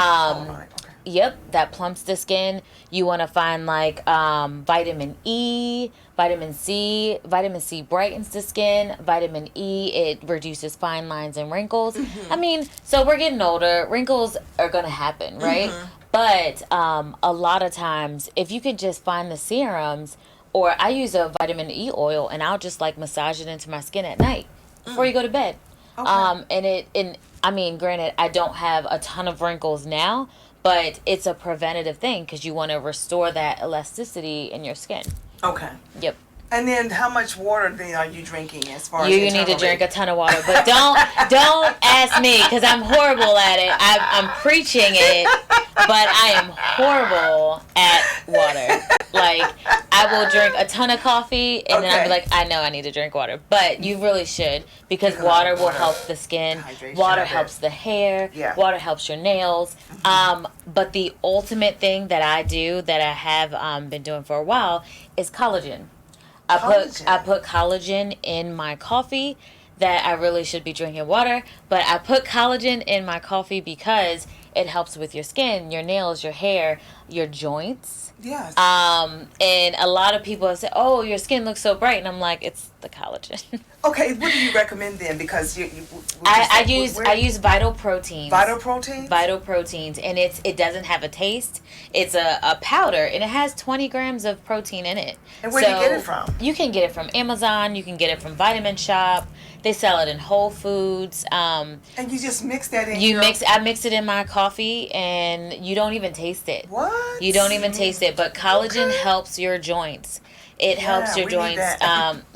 Yep, that plumps the skin. You want to find like vitamin E, vitamin C. Vitamin C brightens the skin. Vitamin E, it reduces fine lines and wrinkles. I mean, so we're getting older. Wrinkles are going to happen, right? But a lot of times, if you could just find the serums, or I use a vitamin E oil and I'll just like massage it into my skin at night before you go to bed. Okay. And I mean, granted, I don't have a ton of wrinkles now, but it's a preventative thing because you want to restore that elasticity in your skin. Okay. Yep. And then, how much water then are you drinking as far as you need to drink a ton of water, but don't ask me because I'm horrible at it. I'm preaching it, but I am horrible at water. Like, I will drink a ton of coffee and then I'll be like, I know I need to drink water, but you really should because water will help the skin. Water helps the hair. Yeah. Water helps your nails. But the ultimate thing that I do that I have been doing for a while is collagen. I put collagen in my coffee. That I really should be drinking water, but I put collagen in my coffee because it helps with your skin, your nails, your hair, your joints. Yes. And a lot of people have said, "Oh, your skin looks so bright," and I'm like, "It's the collagen." Okay, what do you recommend then? Because I use Vital Proteins. Vital Proteins. Vital Proteins, and it doesn't have a taste. It's a powder, and it has 20 grams of protein in it. And where do you get it from? You can get it from Amazon. You can get it from Vitamin Shop. They sell it in Whole Foods. And you just mix that in. I mix it in my coffee, and you don't even taste it. What? You don't even taste it. But collagen helps your joints. It helps your joints.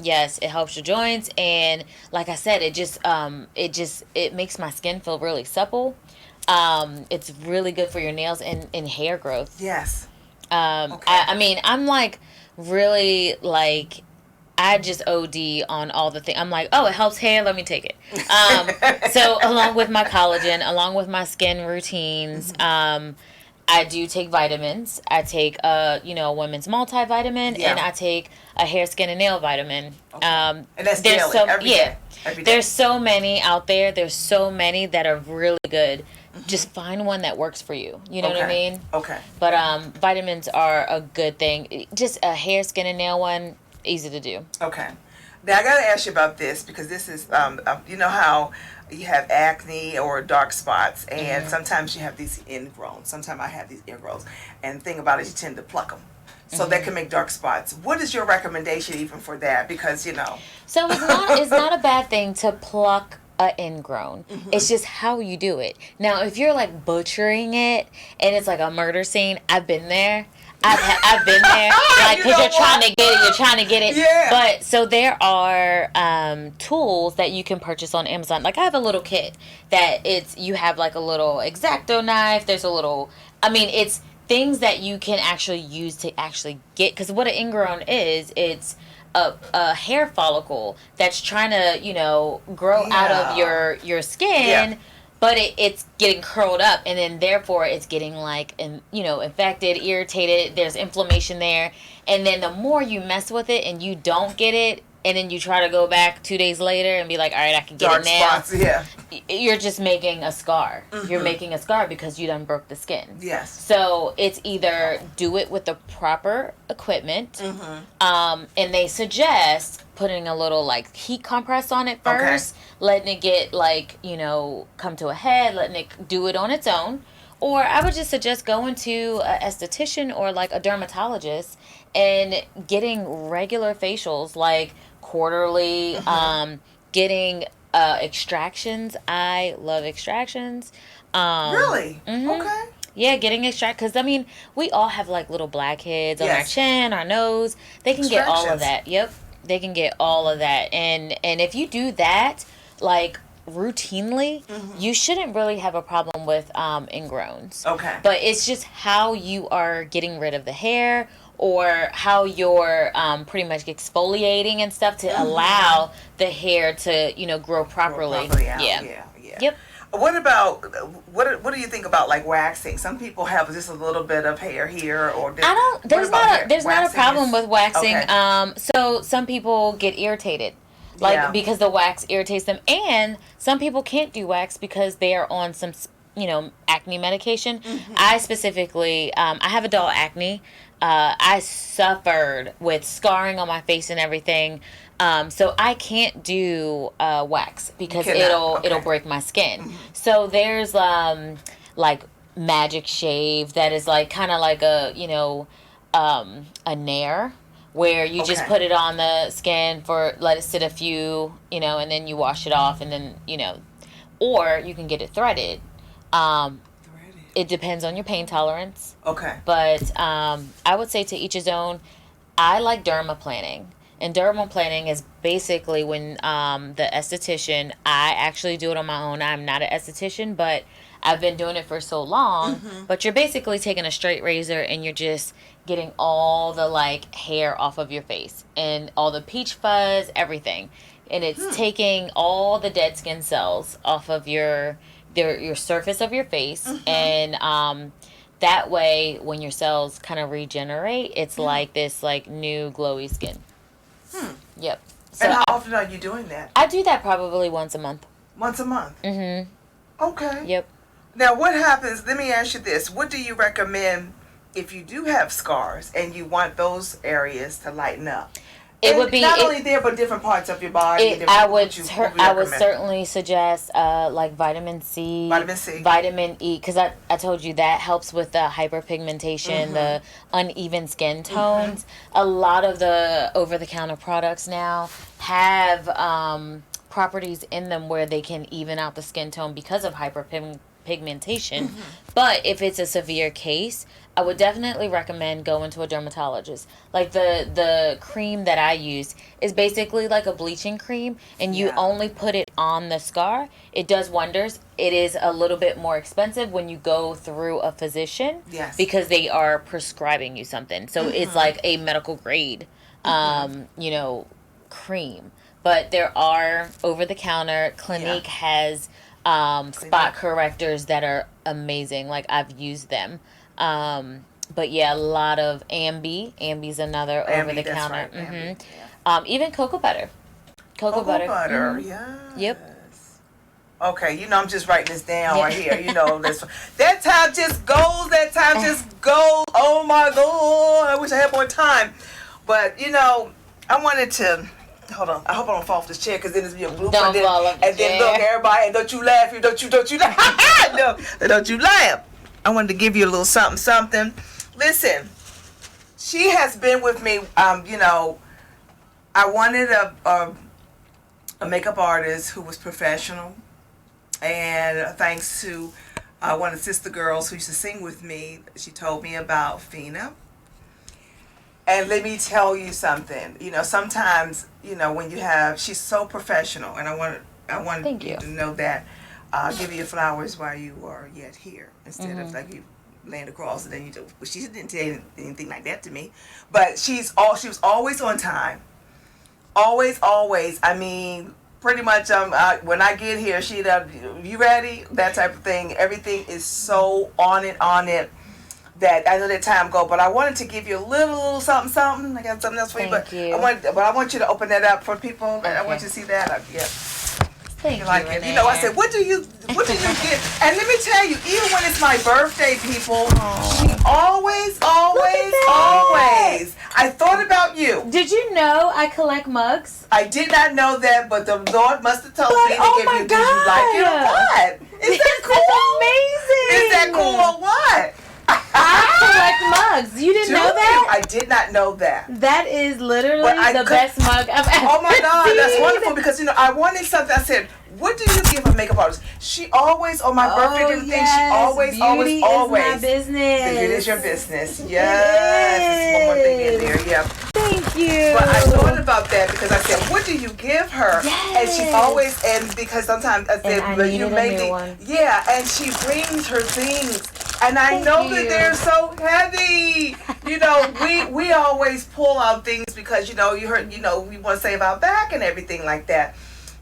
Yes, it helps your joints, and like I said, it makes my skin feel really supple. It's really good for your nails and hair growth. Yes. I mean, I'm like really like. I just OD on all the things. I'm like, oh, it helps hair. Let me take it. So along with my collagen, along with my skin routines, I do take vitamins. I take a women's multivitamin, and I take a hair, skin, and nail vitamin. Okay. And that's daily, every day. Every day. There's so many out there. There's so many that are really good. Just find one that works for you. You know what I mean? Okay. But vitamins are a good thing. Just a hair, skin, and nail one. Easy to do. Okay. Now, I got to ask you about this because this is, you know how you have acne or dark spots, and sometimes you have these ingrowns. Sometimes I have these ingrowns. And the thing about it is you tend to pluck them. So that can make dark spots. What is your recommendation even for that? Because, So it's not a bad thing to pluck a ingrown. It's just how you do it. Now, if you're like butchering it and it's like a murder scene, I've been there. I've been there, like, because you're trying to get it. Yeah. But so there are tools that you can purchase on Amazon. Like I have a little kit that you have like a little X-Acto knife. There's a little, it's things that you can actually use to actually get. Because what an ingrown is, it's a hair follicle that's trying to grow out of your skin. Yeah. But it's getting curled up, and then therefore it's getting like, infected, irritated. There's inflammation there, and then the more you mess with it and you don't get it, and then you try to go back 2 days later and be like, all right, I can get dark it now. Spots, yeah. You're just making a scar. You're making a scar because you done broke the skin. Yes. So it's either do it with the proper equipment, and they suggest putting a little like heat compress on it first, letting it get like, come to a head, letting it do it on its own. Or I would just suggest going to an esthetician or like a dermatologist and getting regular facials like quarterly, getting extractions. I love extractions. Really? Okay. Yeah, getting because we all have like little blackheads on our chin, our nose. They can get all of that. Yep, they can get all of that, and if you do that, like routinely, you shouldn't really have a problem with ingrowns. Okay. But it's just how you are getting rid of the hair or how you're pretty much exfoliating and stuff to allow the hair to, grow properly. Yeah. Yep. What about what do you think about like waxing? Some people have just a little bit of hair here or there's not a problem with waxing. Okay. So some people get irritated. Because the wax irritates them, and some people can't do wax because they are on some acne medication. I specifically, I have adult acne. I suffered with scarring on my face and everything. So I can't do wax because it'll break my skin. So there's like Magic Shave that is like kind of like a Nair, where you just put it on the skin let it sit a few, and then you wash it off, and then or you can get it threaded. It depends on your pain tolerance. Okay. But I would say to each his own. I like dermaplaning. And dermaplaning is basically when the esthetician, I actually do it on my own. I'm not an esthetician, but I've been doing it for so long. But you're basically taking a straight razor and you're just getting all the like hair off of your face and all the peach fuzz, everything. And it's taking all the dead skin cells off of your surface of your face. And that way, when your cells kind of regenerate, it's like this like new glowy skin. Yep. So and how often are you doing that? I do that probably once a month. Once a month? Okay. Yep. Now, what happens, let me ask you this. What do you recommend if you do have scars and you want those areas to lighten up? It would be not only there, but different parts of your body. I would certainly suggest like vitamin C, vitamin E, because I told you that helps with the hyperpigmentation, the uneven skin tones. A lot of the over-the-counter products now have properties in them where they can even out the skin tone because of hyperpigmentation. But if it's a severe case, I would definitely recommend going to a dermatologist. Like the cream that I use is basically like a bleaching cream, and you only put it on the scar. It does wonders. It is a little bit more expensive when you go through a physician because they are prescribing you something. So it's like a medical grade, cream. But there are over-the-counter. Clinique has spot correctors that are amazing. Like, I've used them. But yeah, a lot of Ambi's another over-the-counter. Right. Even cocoa butter. Cocoa butter, yeah. Yep. Okay, I'm just writing this down right here. That time just goes. That time just goes. Oh my God! I wish I had more time. But I wanted to. Hold on. I hope I don't fall off this chair, because then it's be a blooper. Don't fall off the and then look, everybody, and don't you laugh. Don't you laugh. No, don't you laugh. I wanted to give you a little something. Listen, she has been with me. I wanted a makeup artist who was professional, and thanks to one of the sister girls who used to sing with me, she told me about Phina. And let me tell you something. Sometimes when she's so professional, and I want you to know that. I'll give you your flowers while you are yet here, instead of like you laying across and then you do. Well, she didn't say anything like that to me, but she was always on time, always. I mean, pretty much. When I get here, you ready? That type of thing. Everything is so on it. That I know that time go, but I wanted to give you a little something. I got something else for you, but I want you to open that up for people. Okay. I want you to see that. Thank you, like it. I said, what do you get? And let me tell you, even when it's my birthday, people, she always. I thought about you. Did you know I collect mugs? I did not know that, but the Lord must have told me to give you. God. Did you like it or what? Is that cool? Amazing. Is that cool or what? I collect mugs. You didn't know that? I did not know that. That is literally the best mug I've ever Oh my God, seen. that's wonderful, because I wanted something. I said, what do you give a makeup artist? She always, on my birthday, different things, she always. Beauty is my business. It is your business. Yes. One more thing in there. Yeah. Thank you. But I thought about that because I said, what do you give her? Yes. And she's always, and because sometimes I said, and I you made a new one. Yeah, and she brings her things. And I know that they're so heavy. We always pull out things because, you heard, we want to save our back and everything like that.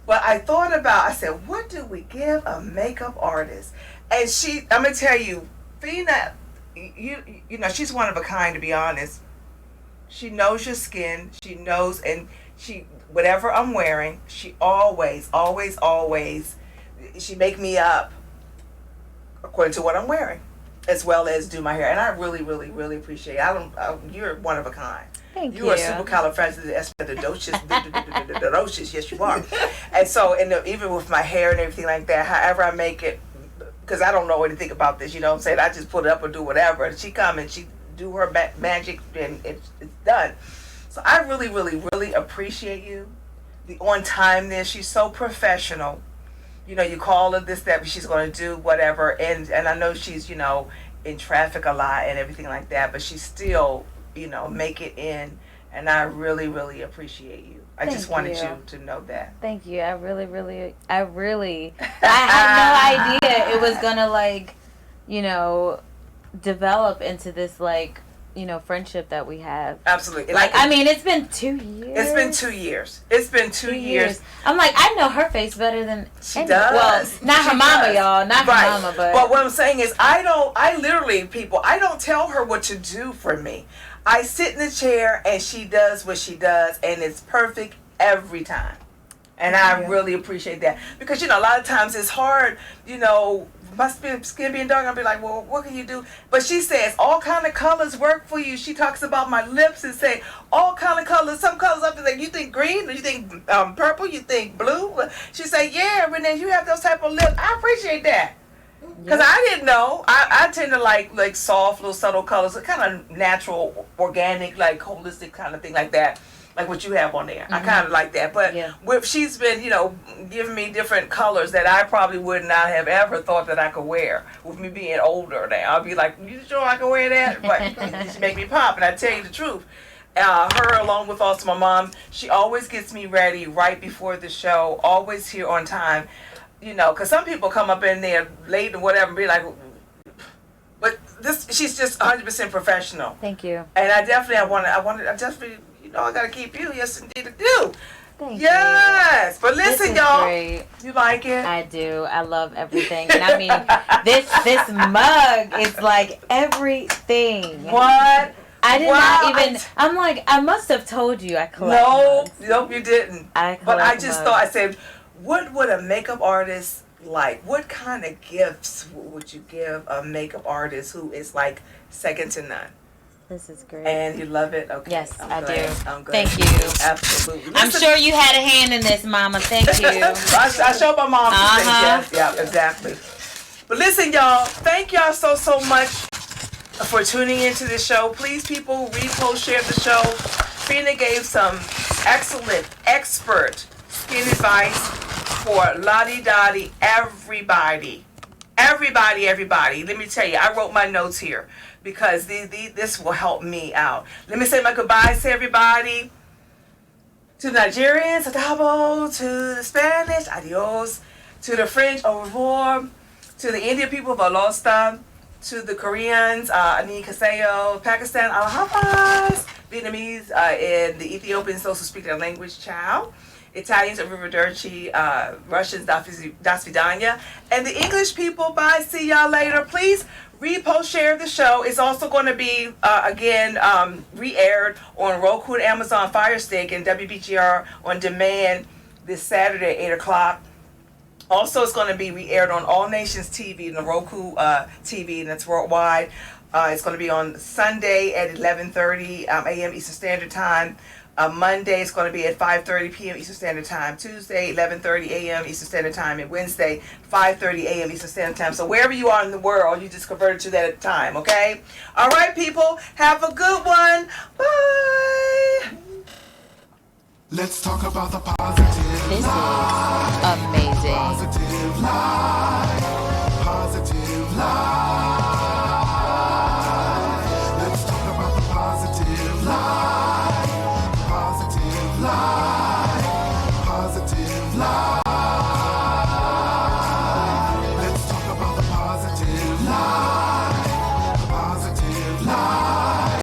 But I thought about, I said, what do we give a makeup artist? And I'm going to tell you, Phina, she's one of a kind, to be honest. She knows your skin. She knows, and whatever I'm wearing, she always, she make me up according to what I'm wearing, as well as do my hair. And I really, really, really appreciate it. You're one of a kind. Thank you. You are supercalifragilisticexpialidocious. Yes, you are. And so, even with my hair and everything like that, however I make it, because I don't know anything about this, you know what I'm saying? I just put it up or do whatever. And she come and she do her magic and it's done. So I really, really, really appreciate you. The on-timeness. She's so professional. You know, you call her this, that, she's going to do whatever. And I know she's, you know, in traffic a lot and everything like that, but she still, you know, make it in. And I really, really appreciate you. I just wanted you to know that. Thank you. I had no idea it was going to, like, you know, develop into this, like, you know, friendship that we have. Absolutely. Like, I mean, it's been 2 years. It's been 2 years. It's been 2 years. I'm like, I know her face better than she does. Well, not her mama, y'all. Not her mama, but. But what I'm saying is, I don't tell her what to do for me. I sit in the chair and she does what she does, and it's perfect every time. And I really appreciate that. Because, you know, a lot of times it's hard, you know, my skin being dark, I'll be like, well, what can you do? But she says all kind of colors work for you. She talks about my lips and say all kind of colors. Some colors up to like, you think green, or you think purple, you think blue. She say, yeah, Renee, you have those type of lips. I appreciate that. Because I didn't know. I tend to like soft, little subtle colors, kind of natural, organic, like holistic kind of thing like that. Like what you have on there. I kind of like that. But she's been, you know, giving me different colors that I probably would not have ever thought that I could wear. With me being older now, I'll be like, you sure I can wear that? But it make me pop. And I tell you the truth. Her, along with also my mom, she always gets me ready right before the show. Always here on time. You know, because some people come up in there late and whatever and be like, but she's just 100% professional. Thank you. And I definitely, you know, I got to keep you. Yes, indeed, I do. Thank you. Yes. But listen, y'all. Great. You like it? I do. I love everything. And I mean, this mug is like everything. What? I did not even. I'm like, I must have told you I collect mugs. Nope, you didn't. But I just thought, I said, what would a makeup artist like? What kind of gifts would you give a makeup artist who is like second to none? This is great. And you love it? Okay. Yes, I do. I'm glad. Thank you. Absolutely. I'm sure you had a hand in this, Mama. Thank you. I showed my mom some things. Yes, yeah, exactly. But listen, y'all. Thank y'all so much for tuning into the show. Please, people, repost, share the show. Phina gave some excellent, expert skin advice for lottie-dottie everybody. Everybody. Let me tell you, I wrote my notes here because this will help me out. Let me say my goodbyes to everybody. To the Nigerians, adabo. To the Spanish, adios. To the French, au revoir. To the Indian people, valosta. To the Koreans, ani kaseo. Pakistan, alhabas. Vietnamese, and the Ethiopians, those who speak their language, ciao. Italians, arrivederci. Russians, das vidanya. And the English people, bye, see y'all later. Please repost, share the show. It's also going to be, again, re-aired on Roku and Amazon Fire Stick and WBGR on demand this Saturday at 8 o'clock. Also, it's going to be re-aired on All Nations TV and the Roku TV, and that's worldwide. It's going to be on Sunday at 11:30 a.m. Eastern Standard Time. Monday, it's going to be at 5:30 p.m. Eastern Standard Time. Tuesday, 11:30 a.m. Eastern Standard Time. And Wednesday, 5:30 a.m. Eastern Standard Time. So wherever you are in the world, you just convert it to that time, okay? All right, people. Have a good one. Bye. Let's talk about the positive. This is amazing. Positive life.